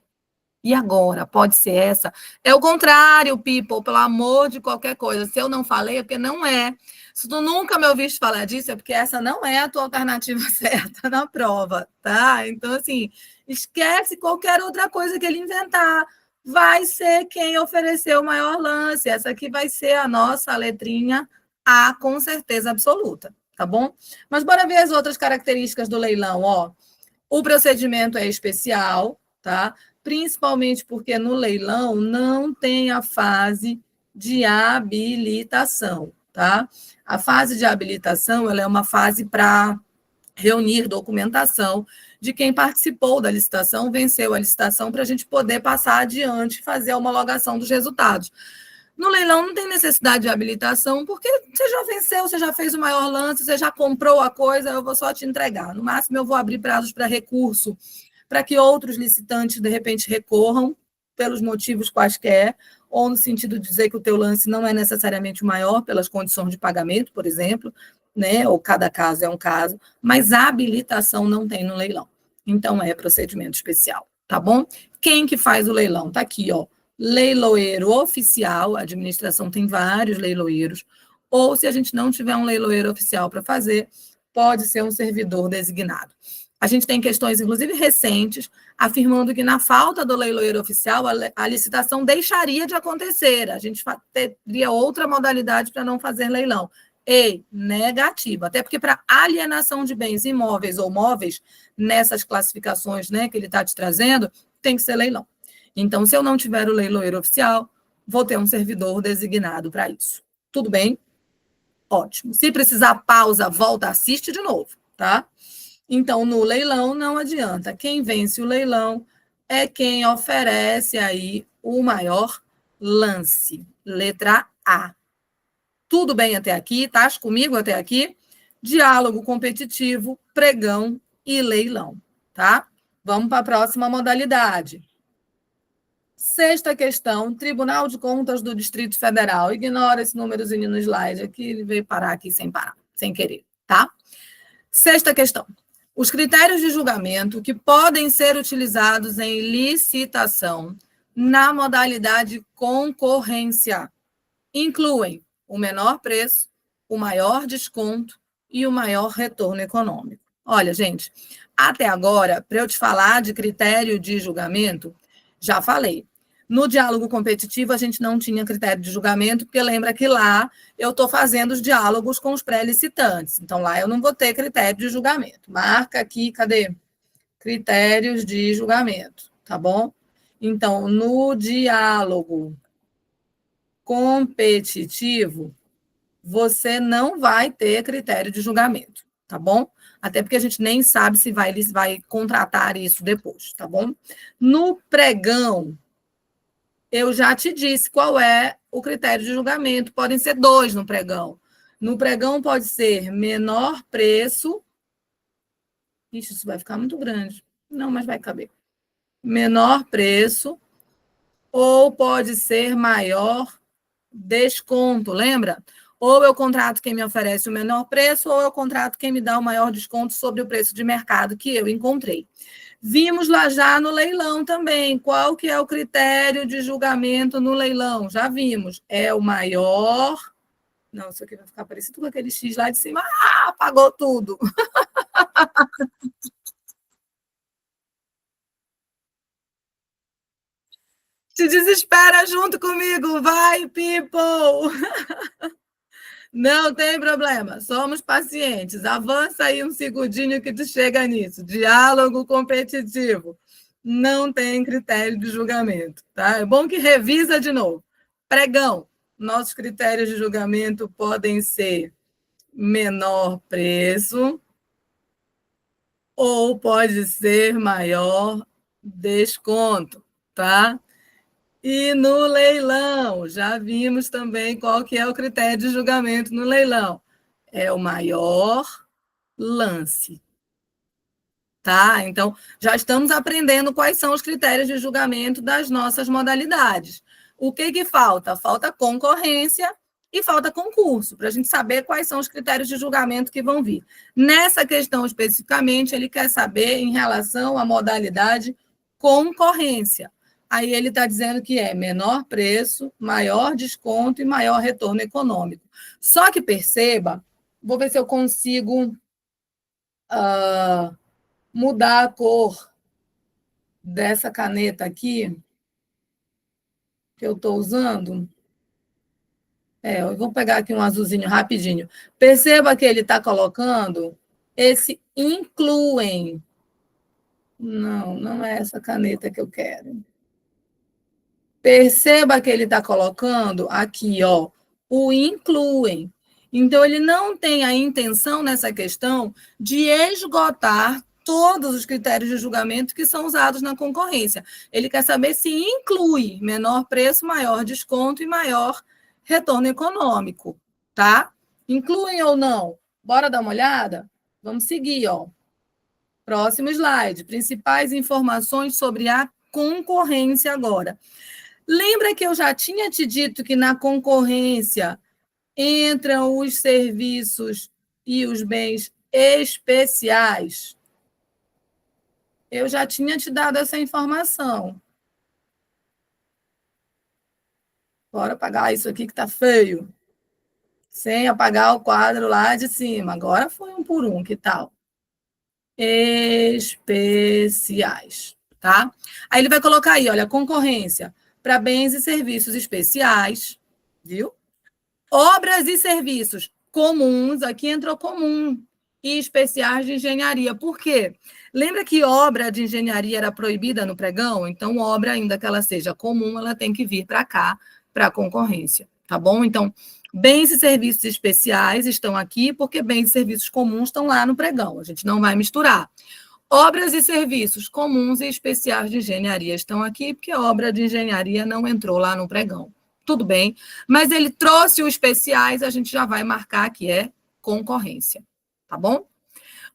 e agora? Pode ser essa? É o contrário, people, pelo amor de qualquer coisa. Se eu não falei, é porque não é. Se tu nunca me ouviste falar disso, é porque essa não é a tua alternativa certa na prova, tá? Então, assim, esquece qualquer outra coisa que ele inventar. Vai ser quem ofereceu o maior lance. Essa aqui vai ser a nossa letrinha A, com certeza absoluta, tá bom? Mas bora ver as outras características do leilão, ó. O procedimento é especial, tá? Principalmente porque no leilão não tem a fase de habilitação, tá? A fase de habilitação, ela é uma fase para reunir documentação de quem participou da licitação, venceu a licitação, para a gente poder passar adiante e fazer a homologação dos resultados. No leilão não tem necessidade de habilitação, porque você já venceu, você já fez o maior lance, você já comprou a coisa, eu vou só te entregar. No máximo, eu vou abrir prazos para recurso, para que outros licitantes, de repente, recorram, pelos motivos quaisquer, ou no sentido de dizer que o teu lance não é necessariamente o maior, pelas condições de pagamento, por exemplo, né? Ou cada caso é um caso, mas a habilitação não tem no leilão. Então, é procedimento especial, tá bom? Quem que faz o leilão? Tá aqui, ó. Leiloeiro oficial, a administração tem vários leiloeiros, ou se a gente não tiver um leiloeiro oficial para fazer, pode ser um servidor designado. A gente tem questões, inclusive recentes, afirmando que na falta do leiloeiro oficial, a licitação deixaria de acontecer, a gente teria outra modalidade para não fazer leilão. E negativo, até porque para alienação de bens imóveis ou móveis, nessas classificações, né, que ele está te trazendo, tem que ser leilão. Então, se eu não tiver o leiloeiro oficial, vou ter um servidor designado para isso. Tudo bem? Ótimo. Se precisar pausa, volta, assiste de novo, tá? Então, no leilão, não adianta. Quem vence o leilão é quem oferece aí o maior lance. Letra A. Tudo bem até aqui? Estás comigo até aqui? Diálogo competitivo, pregão e leilão, tá? Vamos para a próxima modalidade. Sexta questão, Tribunal de Contas do Distrito Federal. Ignora esse númerozinho no slide aqui, ele veio parar aqui sem parar, sem querer, tá? Sexta questão. Os critérios de julgamento que podem ser utilizados em licitação na modalidade concorrência incluem o menor preço, o maior desconto e o maior retorno econômico. Olha, gente, até agora, para eu te falar de critério de julgamento, já falei. No diálogo competitivo, a gente não tinha critério de julgamento, porque lembra que lá eu estou fazendo os diálogos com os pré-licitantes. Então, lá eu não vou ter critério de julgamento. Marca aqui, cadê? Critérios de julgamento, tá bom? Então, no diálogo competitivo, você não vai ter critério de julgamento, tá bom? Até porque a gente nem sabe se vai contratar isso depois, tá bom? No pregão, eu já te disse qual é o critério de julgamento. Podem ser dois no pregão. No pregão pode ser menor preço. Ixi, isso vai ficar muito grande. Não, mas vai caber. Menor preço, ou pode ser maior desconto, lembra? Ou eu contrato quem me oferece o menor preço, ou eu contrato quem me dá o maior desconto sobre o preço de mercado que eu encontrei. Vimos lá já no leilão também. Qual que é o critério de julgamento no leilão? Já vimos. É o maior... Não, isso aqui vai ficar parecido com aquele X lá de cima. Ah, apagou tudo. Te desespera junto comigo. Vai, people! Não tem problema, somos pacientes. Avança aí um segundinho que tu chega nisso. Diálogo competitivo. Não tem critério de julgamento, tá? É bom que revisa de novo. Pregão. Nossos critérios de julgamento podem ser menor preço ou pode ser maior desconto, tá? E no leilão, já vimos também qual que é o critério de julgamento no leilão. É o maior lance. Tá? Então, já estamos aprendendo quais são os critérios de julgamento das nossas modalidades. O que, que falta? Falta concorrência e falta concurso, para a gente saber quais são os critérios de julgamento que vão vir. Nessa questão especificamente, ele quer saber em relação à modalidade concorrência. Aí ele está dizendo que é menor preço, maior desconto e maior retorno econômico. Só que perceba, vou ver se eu consigo mudar a cor dessa caneta aqui que eu estou usando. Eu vou pegar aqui um azulzinho rapidinho. Perceba que ele está colocando esse incluem. Não, não é essa caneta que eu quero. Perceba que ele está colocando aqui, ó, o incluem. Então, ele não tem a intenção nessa questão de esgotar todos os critérios de julgamento que são usados na concorrência. Ele quer saber se inclui menor preço, maior desconto e maior retorno econômico, tá? Incluem ou não? Bora dar uma olhada? Vamos seguir, ó. Próximo slide. Principais informações sobre a concorrência agora. Lembra que eu já tinha te dito que na concorrência entram os serviços e os bens especiais? Eu já tinha te dado essa informação. Bora apagar isso aqui que está feio. Sem apagar o quadro lá de cima. Agora foi um por um, que tal? Especiais, tá? Aí ele vai colocar aí, olha, concorrência para bens e serviços especiais, viu? Obras e serviços comuns, aqui entrou comum, e especiais de engenharia. Por quê? Lembra que obra de engenharia era proibida no pregão? Então, obra, ainda que ela seja comum, ela tem que vir para cá, para a concorrência, tá bom? Então, bens e serviços especiais estão aqui, porque bens e serviços comuns estão lá no pregão, a gente não vai misturar. Obras e serviços comuns e especiais de engenharia estão aqui, porque obra de engenharia não entrou lá no pregão. Tudo bem, mas ele trouxe os especiais, a gente já vai marcar que é concorrência, tá bom?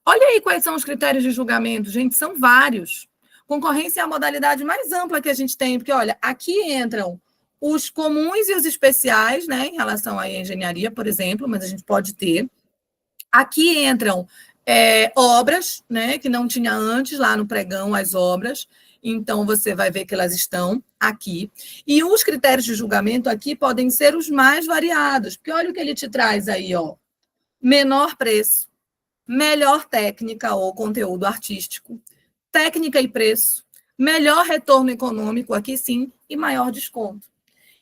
Olha aí quais são os critérios de julgamento, gente, são vários. Concorrência é a modalidade mais ampla que a gente tem, porque, olha, aqui entram os comuns e os especiais, né, em relação à engenharia, por exemplo, mas a gente pode ter. Aqui entram obras, né, que não tinha antes lá no pregão, as obras. Então, você vai ver que elas estão aqui. E os critérios de julgamento aqui podem ser os mais variados, porque olha o que ele te traz aí, ó. Menor preço, melhor técnica ou conteúdo artístico, técnica e preço, melhor retorno econômico, aqui sim, e maior desconto.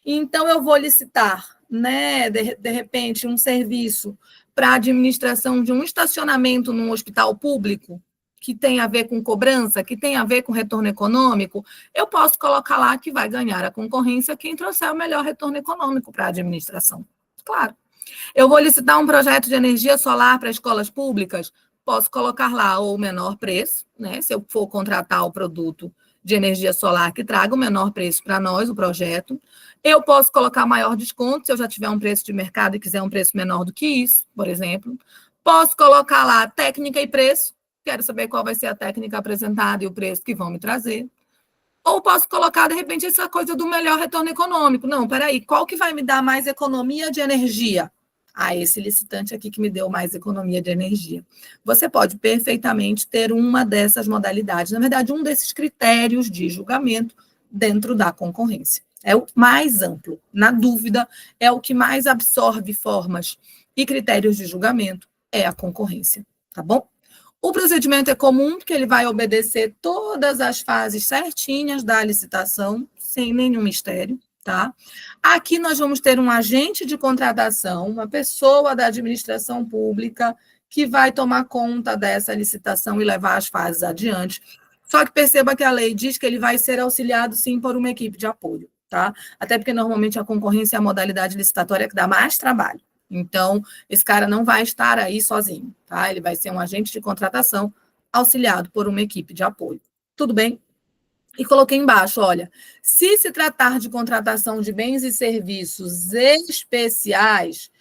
Então, eu vou licitar, né, de repente, um serviço para a administração de um estacionamento num hospital público, que tem a ver com cobrança, que tem a ver com retorno econômico, eu posso colocar lá que vai ganhar a concorrência quem trouxer o melhor retorno econômico para a administração. Claro. Eu vou licitar um projeto de energia solar para escolas públicas, posso colocar lá ou o menor preço, né? Se eu for contratar o produto de energia solar que traga o menor preço para nós, o projeto. Eu posso colocar maior desconto se eu já tiver um preço de mercado e quiser um preço menor do que isso, por exemplo. Posso colocar lá técnica e preço, quero saber qual vai ser a técnica apresentada e o preço que vão me trazer. Ou posso colocar, de repente, essa coisa do melhor retorno econômico. Não, peraí, qual que vai me dar mais economia de energia? Ah, esse licitante aqui que me deu mais economia de energia. Você pode perfeitamente ter uma dessas modalidades, na verdade, um desses critérios de julgamento dentro da concorrência. É o mais amplo. Na dúvida, é o que mais absorve formas e critérios de julgamento, é a concorrência, tá bom? O procedimento é comum, porque ele vai obedecer todas as fases certinhas da licitação, sem nenhum mistério, tá? Aqui nós vamos ter um agente de contratação, uma pessoa da administração pública que vai tomar conta dessa licitação e levar as fases adiante. Só que perceba que a lei diz que ele vai ser auxiliado, sim, por uma equipe de apoio, tá? Até porque, normalmente, a concorrência é a modalidade licitatória que dá mais trabalho. Então, esse cara não vai estar aí sozinho, tá? Ele vai ser um agente de contratação auxiliado por uma equipe de apoio. Tudo bem? E coloquei embaixo, olha, se tratar de contratação de bens e serviços especiais,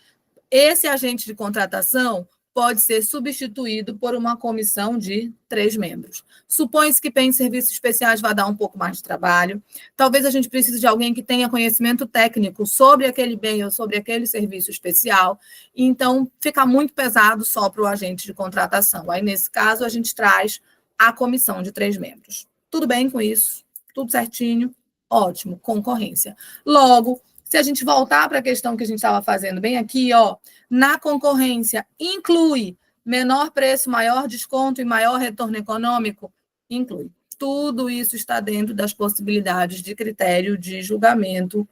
esse agente de contratação pode ser substituído por uma comissão de 3 membros. Supõe-se que bens e serviços especiais vai dar um pouco mais de trabalho. Talvez a gente precise de alguém que tenha conhecimento técnico sobre aquele bem ou sobre aquele serviço especial. Então, fica muito pesado só para o agente de contratação. Aí, nesse caso, a gente traz a comissão de 3 membros. Tudo bem com isso? Tudo certinho? Ótimo, concorrência. Logo, se a gente voltar para a questão que a gente estava fazendo bem aqui, ó, na concorrência, inclui menor preço, maior desconto e maior retorno econômico? Inclui. Tudo isso está dentro das possibilidades de critério de julgamento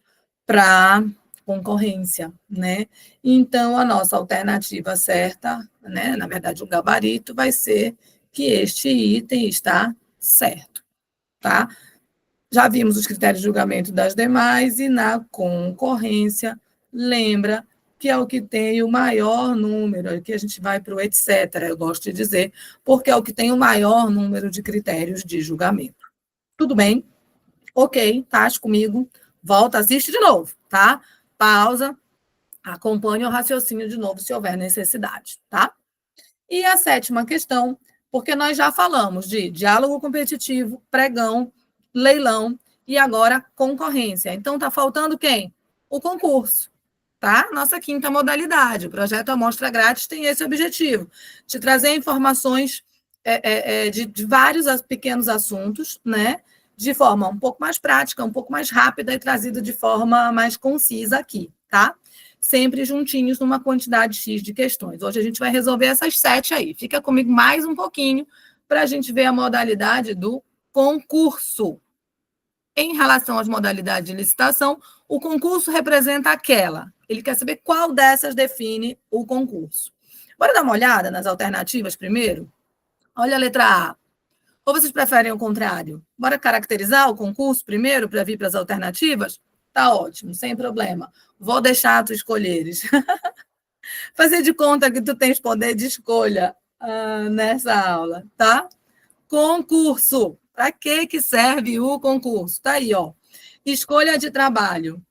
para concorrência, né? Então, a nossa alternativa certa, né, na verdade, o gabarito vai ser que este item está certo, tá? Já vimos os critérios de julgamento das demais e na concorrência, lembra que é o que tem o maior número, aqui a gente vai para o etc., eu gosto de dizer, porque é o que tem o maior número de critérios de julgamento. Tudo bem? Ok, tá comigo? Volta, assiste de novo, tá? Pausa, acompanhe o raciocínio de novo se houver necessidade, tá? E a 7ª questão, porque nós já falamos de diálogo competitivo, pregão, leilão e agora concorrência. Então, está faltando quem? O concurso, tá? Nossa 5ª modalidade. O projeto Amostra Grátis tem esse objetivo, de trazer informações de vários pequenos assuntos, né? De forma um pouco mais prática, um pouco mais rápida e trazida de forma mais concisa aqui, tá? Sempre juntinhos numa quantidade X de questões. Hoje a gente vai resolver essas 7 aí. Fica comigo mais um pouquinho para a gente ver a modalidade do concurso. Em relação às modalidades de licitação, o concurso representa aquela. Ele quer saber qual dessas define o concurso. Bora dar uma olhada nas alternativas primeiro? Olha a letra A. Ou vocês preferem o contrário? Bora caracterizar o concurso primeiro para vir para as alternativas? Tá ótimo, sem problema. Vou deixar tu escolheres. Fazer de conta que tu tens poder de escolha nessa aula, tá? Concurso. Para que serve o concurso? Tá aí, ó. Escolha de trabalho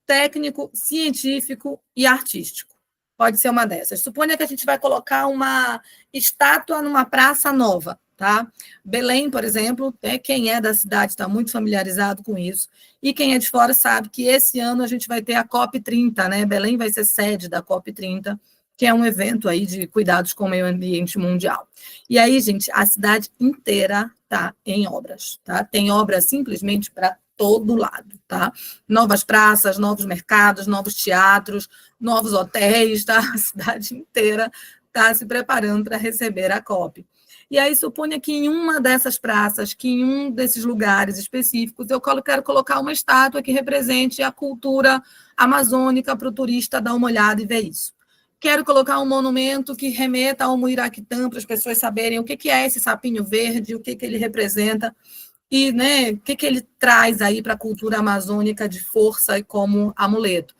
técnico, científico e artístico. Pode ser uma dessas. Suponha que a gente vai colocar uma estátua numa praça nova, tá? Belém, por exemplo, quem é da cidade está muito familiarizado com isso, e quem é de fora sabe que esse ano a gente vai ter a COP30, né? Belém vai ser sede da COP30, que é um evento aí de cuidados com o meio ambiente mundial. E aí, gente, a cidade inteira está em obras, tá? Tem obras simplesmente para todo lado, tá? Novas praças, novos mercados, novos teatros, novos hotéis, tá? A cidade inteira está se preparando para receber a COP. E aí, suponha que em uma dessas praças, que em um desses lugares específicos, eu quero colocar uma estátua que represente a cultura amazônica para o turista dar uma olhada e ver isso. Quero colocar um monumento que remeta ao Muiraquitã, para as pessoas saberem o que é esse sapinho verde, o que ele representa, e, né, o que ele traz aí para a cultura amazônica de força e como amuleto.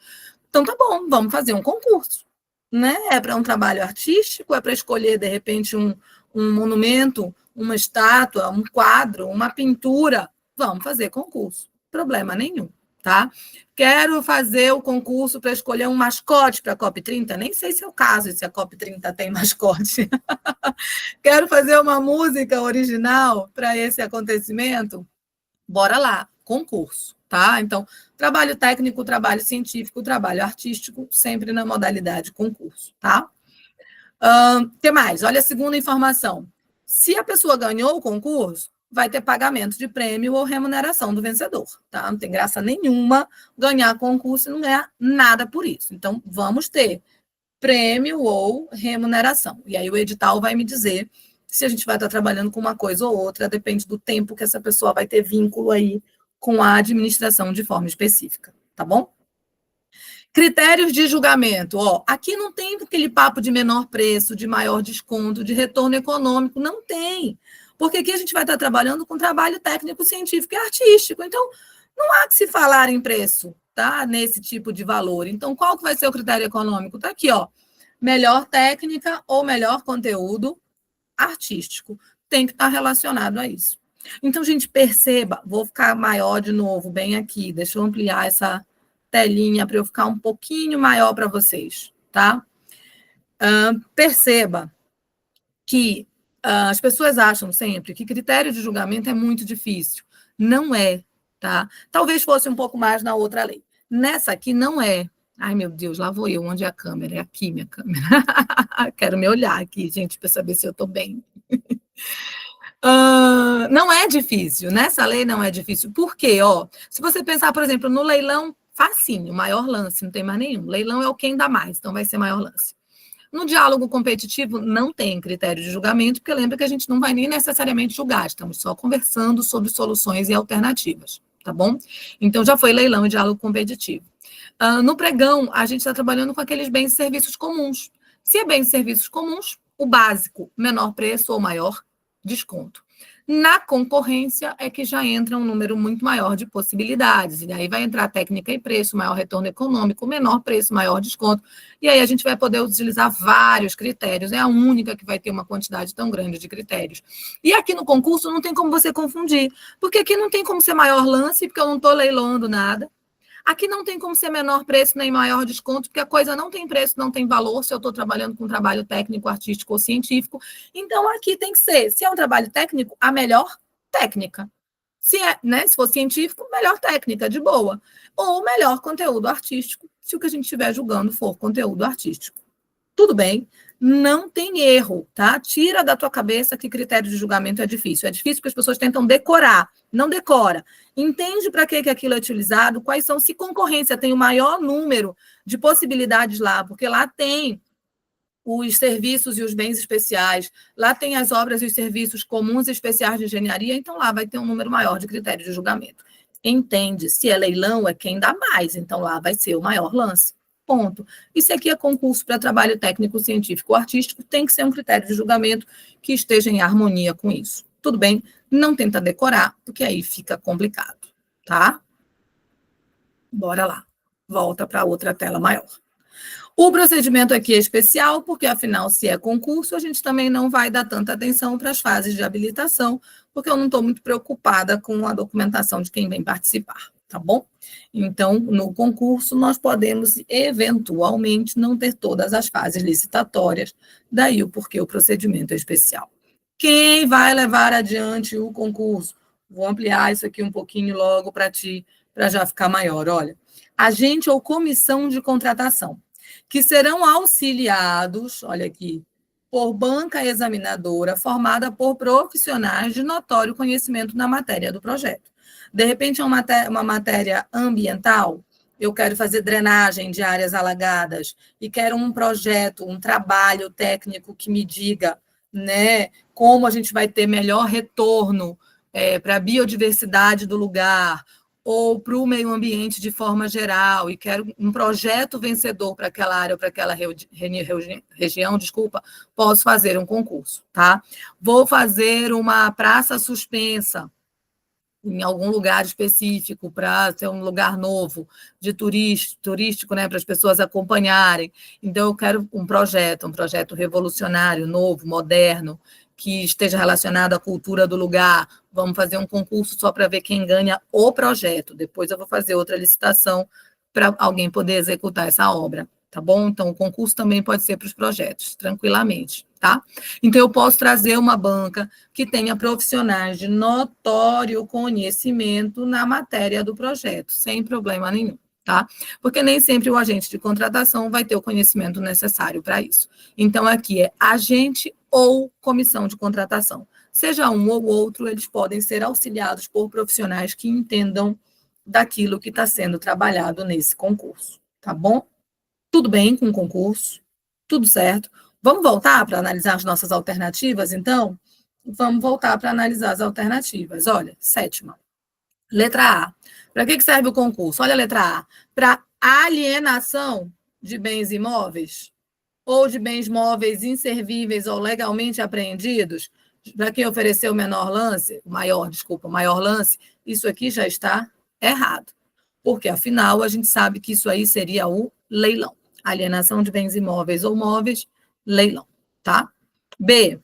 Então, tá bom, vamos fazer um concurso, né? É para um trabalho artístico, é para escolher, de repente, um monumento, uma estátua, um quadro, uma pintura, Vamos fazer concurso. Problema nenhum, tá? Quero fazer o concurso para escolher um mascote para a COP30. Nem sei se é o caso, se a COP30 tem mascote. Quero fazer uma música original para esse acontecimento. Bora lá, concurso, tá? Então, trabalho técnico, trabalho científico, trabalho artístico, sempre na modalidade concurso, tá? Que mais? Olha a segunda informação. Se a pessoa ganhou o concurso, vai ter pagamento de prêmio ou remuneração do vencedor, tá? Não tem graça nenhuma ganhar concurso e não ganhar nada por isso. Então, vamos ter prêmio ou remuneração. E aí o edital vai me dizer se a gente vai estar trabalhando com uma coisa ou outra, depende do tempo que essa pessoa vai ter vínculo aí com a administração de forma específica, tá bom? Critérios de julgamento, ó, aqui não tem aquele papo de menor preço, de maior desconto, de retorno econômico, não tem. Porque aqui a gente vai estar trabalhando com trabalho técnico, científico e artístico. Então, não há que se falar em preço, tá? Nesse tipo de valor. Então, qual que vai ser o critério econômico? Tá aqui, ó. Melhor técnica ou melhor conteúdo artístico. Tem que estar relacionado a isso. Então, gente, perceba, vou ficar maior de novo, bem aqui. Deixa eu ampliar essa telinha para eu ficar um pouquinho maior para vocês, tá? Perceba que as pessoas acham sempre que critério de julgamento é muito difícil. Não é, tá? Talvez fosse um pouco mais na outra lei. Nessa aqui não é. Ai, meu Deus, lá vou eu. Onde é a câmera? É aqui minha câmera. Quero me olhar aqui, gente, para saber se eu estou bem. Não é difícil. Nessa lei não é difícil. Por quê? Ó, se você pensar, por exemplo, no leilão, facinho, maior lance, não tem mais nenhum. Leilão é o quem dá mais, então vai ser maior lance. No diálogo competitivo, não tem critério de julgamento, porque lembra que a gente não vai nem necessariamente julgar, estamos só conversando sobre soluções e alternativas, tá bom? Então, já foi leilão e diálogo competitivo. No pregão, a gente está trabalhando com aqueles bens e serviços comuns. Se é bens e serviços comuns, o básico, menor preço ou maior desconto. Na concorrência é que já entra um número muito maior de possibilidades, e aí vai entrar técnica e preço, maior retorno econômico, menor preço, maior desconto, e aí a gente vai poder utilizar vários critérios, é a única que vai ter uma quantidade tão grande de critérios. E aqui no concurso não tem como você confundir, porque aqui não tem como ser maior lance, porque eu não estou leiloando nada. Aqui não tem como ser menor preço nem maior desconto, porque a coisa não tem preço, não tem valor, se eu estou trabalhando com trabalho técnico, artístico ou científico. Então, aqui tem que ser, se é um trabalho técnico, a melhor técnica. Se for científico, melhor técnica, de boa. Ou melhor conteúdo artístico, se o que a gente estiver julgando for conteúdo artístico. Tudo bem, não tem erro, tá? Tira da tua cabeça que critério de julgamento é difícil. É difícil porque as pessoas tentam decorar, não decora. Entende para que aquilo é utilizado, quais são, se concorrência tem o maior número de possibilidades lá, porque lá tem os serviços e os bens especiais, lá tem as obras e os serviços comuns e especiais de engenharia, então lá vai ter um número maior de critérios de julgamento. Entende? Se é leilão, é quem dá mais, então lá vai ser o maior lance. Ponto. E se aqui é concurso para trabalho técnico, científico ou artístico, tem que ser um critério de julgamento que esteja em harmonia com isso. Tudo bem? Não tenta decorar, porque aí fica complicado, tá? Bora lá. Volta para outra tela maior. O procedimento aqui é especial, porque, afinal, se é concurso, a gente também não vai dar tanta atenção para as fases de habilitação, porque eu não estou muito preocupada com a documentação de quem vem participar, tá bom? Então, no concurso, nós podemos, eventualmente, não ter todas as fases licitatórias, daí o porquê o procedimento é especial. Quem vai levar adiante o concurso? Vou ampliar isso aqui um pouquinho logo para ti, para já ficar maior. Olha, agente ou comissão de contratação, que serão auxiliados, olha aqui, por banca examinadora formada por profissionais de notório conhecimento na matéria do projeto. De repente, é uma matéria ambiental, eu quero fazer drenagem de áreas alagadas e quero um projeto, um trabalho técnico que me diga, né, como a gente vai ter melhor retorno para a biodiversidade do lugar, ou para o meio ambiente de forma geral, e quero um projeto vencedor para aquela área ou para aquela região, posso fazer um concurso, tá? Vou fazer uma praça suspensa em algum lugar específico, para ser um lugar novo, de turístico, né, para as pessoas acompanharem. Então, eu quero um projeto revolucionário, novo, moderno, que esteja relacionado à cultura do lugar, vamos fazer um concurso só para ver quem ganha o projeto. Depois eu vou fazer outra licitação para alguém poder executar essa obra, tá bom? Então, o concurso também pode ser para os projetos, tranquilamente, tá? Então, eu posso trazer uma banca que tenha profissionais de notório conhecimento na matéria do projeto, sem problema nenhum, tá? Porque nem sempre o agente de contratação vai ter o conhecimento necessário para isso. Então, aqui é agente ou comissão de contratação. Seja um ou outro, eles podem ser auxiliados por profissionais que entendam daquilo que está sendo trabalhado nesse concurso, tá bom? Tudo bem com o concurso? Tudo certo? Vamos voltar para analisar as nossas alternativas, então? Vamos voltar para analisar as alternativas. Olha, 7ª. Letra A. Para que serve o concurso? Olha a letra A. Para alienação de bens imóveis ou de bens móveis inservíveis ou legalmente apreendidos, para quem ofereceu o maior lance, isso aqui já está errado. Porque, afinal, a gente sabe que isso aí seria o leilão. Alienação de bens imóveis ou móveis, leilão, tá? B.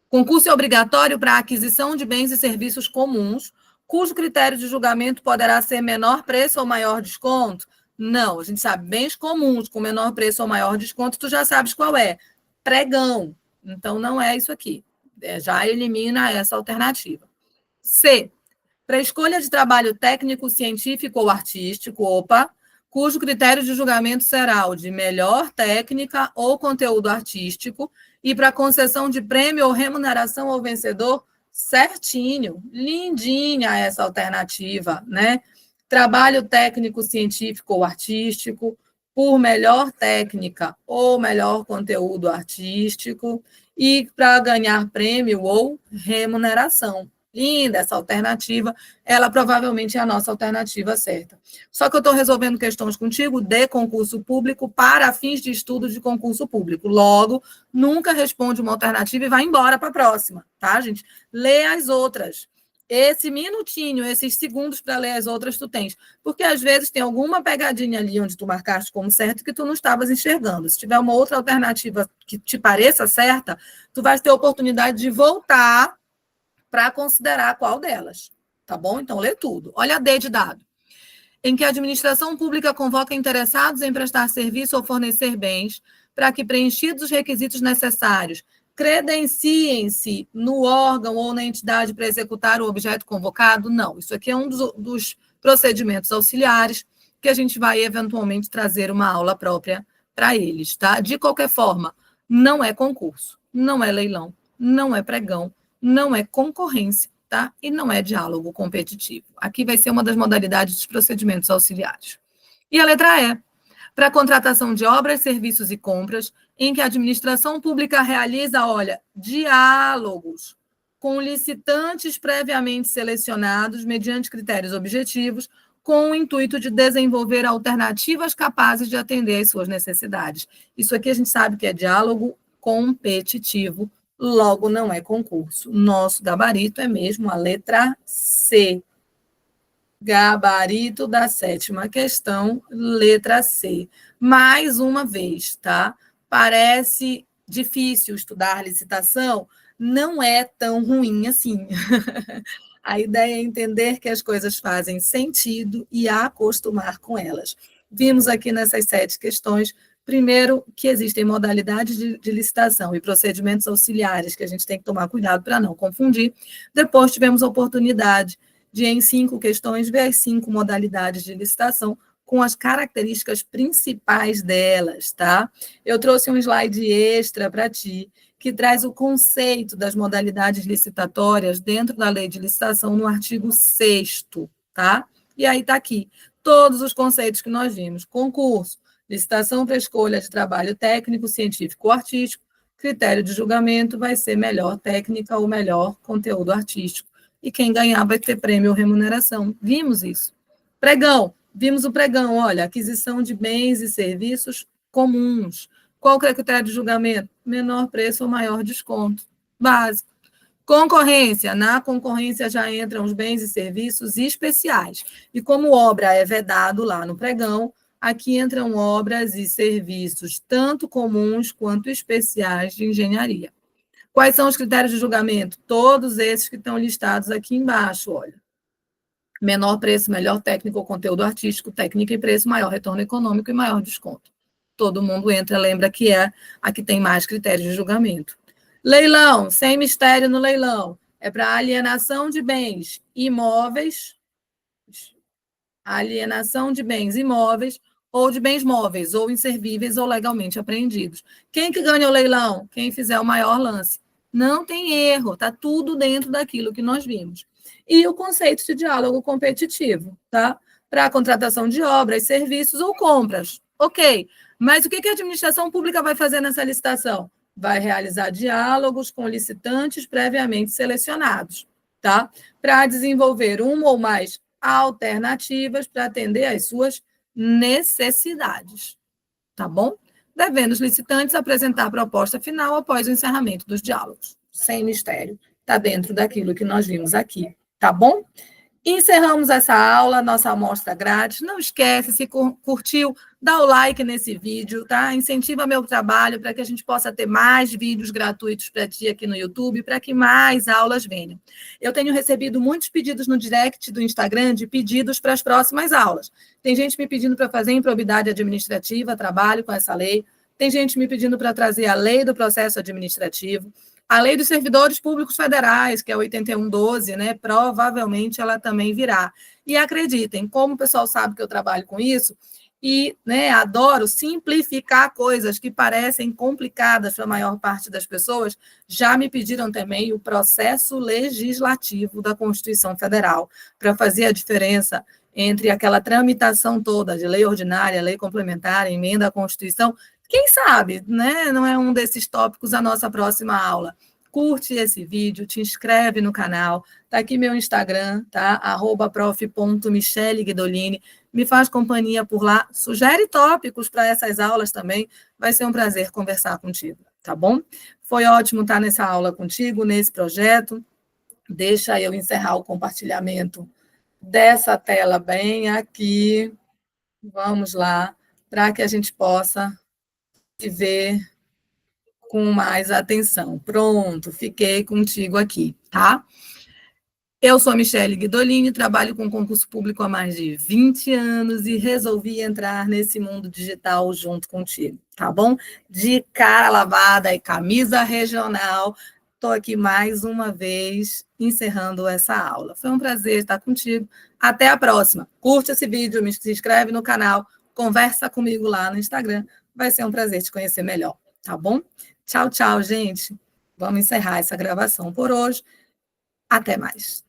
Concurso é obrigatório para a aquisição de bens e serviços comuns, cujo critério de julgamento poderá ser menor preço ou maior desconto? Não, a gente sabe, bens comuns com menor preço ou maior desconto, tu já sabes qual é. Pregão. Então, não é isso aqui. Já elimina essa alternativa. C. Para escolha de trabalho técnico, científico ou artístico, cujo critério de julgamento será o de melhor técnica ou conteúdo artístico, e para concessão de prêmio ou remuneração ao vencedor, certinho, lindinha essa alternativa, né? Trabalho técnico, científico ou artístico, por melhor técnica ou melhor conteúdo artístico, e para ganhar prêmio ou remuneração. Linda essa alternativa, ela provavelmente é a nossa alternativa certa. Só que eu estou resolvendo questões contigo de concurso público para fins de estudo de concurso público. Logo, nunca responde uma alternativa e vai embora para a próxima, tá, gente? Lê as outras. Esse minutinho, esses segundos para ler as outras, tu tens. Porque, às vezes, tem alguma pegadinha ali onde tu marcaste como certo que tu não estavas enxergando. Se tiver uma outra alternativa que te pareça certa, tu vais ter a oportunidade de voltar para considerar qual delas, tá bom? Então, lê tudo. Olha a D de dado. Em que a administração pública convoca interessados em prestar serviço ou fornecer bens para que, preenchidos os requisitos necessários, credenciem-se no órgão ou na entidade para executar o objeto convocado? Não, isso aqui é um dos procedimentos auxiliares que a gente vai, eventualmente, trazer uma aula própria para eles, tá? De qualquer forma, não é concurso, não é leilão, não é pregão, não é concorrência, tá? E não é diálogo competitivo. Aqui vai ser uma das modalidades dos procedimentos auxiliares. E a letra E, para a contratação de obras, serviços e compras, em que a administração pública realiza, olha, diálogos com licitantes previamente selecionados mediante critérios objetivos, com o intuito de desenvolver alternativas capazes de atender às suas necessidades. Isso aqui a gente sabe que é diálogo competitivo, logo não é concurso. Nosso gabarito é mesmo a letra C. Gabarito da 7ª questão, letra C. Mais uma vez, tá? Parece difícil estudar licitação, não é tão ruim assim. A ideia é entender que as coisas fazem sentido e acostumar com elas. Vimos aqui nessas 7 questões, primeiro, que existem modalidades de licitação e procedimentos auxiliares que a gente tem que tomar cuidado para não confundir. Depois tivemos a oportunidade de, em 5 questões, ver as 5 modalidades de licitação com as características principais delas, tá? Eu trouxe um slide extra para ti, que traz o conceito das modalidades licitatórias dentro da lei de licitação no artigo 6º, tá? E aí está aqui, todos os conceitos que nós vimos: concurso, licitação para escolha de trabalho técnico, científico ou artístico, critério de julgamento vai ser melhor técnica ou melhor conteúdo artístico. E quem ganhar vai ter prêmio ou remuneração. Vimos isso. Pregão, vimos o pregão, olha, aquisição de bens e serviços comuns. Qual que é o critério de julgamento? Menor preço ou maior desconto. Básico. Concorrência. Na concorrência já entram os bens e serviços especiais. E como obra é vedado lá no pregão, aqui entram obras e serviços tanto comuns quanto especiais de engenharia. Quais são os critérios de julgamento? Todos esses que estão listados aqui embaixo, olha. Menor preço, melhor técnico ou conteúdo artístico, técnica e preço, maior retorno econômico e maior desconto. Todo mundo entra, lembra que é a que tem mais critérios de julgamento. Leilão, sem mistério no leilão. É para alienação de bens imóveis, alienação de bens imóveis ou de bens móveis, ou inservíveis ou legalmente apreendidos. Quem que ganha o leilão? Quem fizer o maior lance. Não tem erro, está tudo dentro daquilo que nós vimos. E o conceito de diálogo competitivo, tá? Para a contratação de obras, serviços ou compras. Ok, mas o que a administração pública vai fazer nessa licitação? Vai realizar diálogos com licitantes previamente selecionados, tá? Para desenvolver uma ou mais alternativas para atender às suas necessidades, tá bom? Devendo os licitantes apresentar a proposta final após o encerramento dos diálogos. Sem mistério, está dentro daquilo que nós vimos aqui, tá bom? Encerramos essa aula, nossa amostra grátis. Não esquece, se curtiu, dá o like nesse vídeo, tá? Incentiva meu trabalho para que a gente possa ter mais vídeos gratuitos para ti aqui no YouTube, para que mais aulas venham. Eu tenho recebido muitos pedidos no direct do Instagram de pedidos para as próximas aulas. Tem gente me pedindo para fazer improbidade administrativa, trabalho com essa lei. Tem gente me pedindo para trazer a lei do processo administrativo. A lei dos servidores públicos federais, que é 8112, né? Provavelmente ela também virá. E acreditem, como o pessoal sabe que eu trabalho com isso, e né, adoro simplificar coisas que parecem complicadas para a maior parte das pessoas, já me pediram também o processo legislativo da Constituição Federal, para fazer a diferença entre aquela tramitação toda de lei ordinária, lei complementar, emenda à Constituição. Quem sabe, né? Não é um desses tópicos a nossa próxima aula. Curte esse vídeo, te inscreve no canal. Está aqui meu Instagram, tá? @prof.micheleguidolini. Me faz companhia por lá. Sugere tópicos para essas aulas também. Vai ser um prazer conversar contigo, tá bom? Foi ótimo estar nessa aula contigo, nesse projeto. Deixa eu encerrar o compartilhamento dessa tela bem aqui. Vamos lá, para que a gente possa ver com mais atenção. Pronto, fiquei contigo aqui, tá? Eu sou a Michele Guidolini, trabalho com concurso público há mais de 20 anos e resolvi entrar nesse mundo digital junto contigo, tá bom? De cara lavada e camisa regional, estou aqui mais uma vez encerrando essa aula. Foi um prazer estar contigo. Até a próxima. Curte esse vídeo, se inscreve no canal, conversa comigo lá no Instagram. Vai ser um prazer te conhecer melhor, tá bom? Tchau, tchau, gente. Vamos encerrar essa gravação por hoje. Até mais.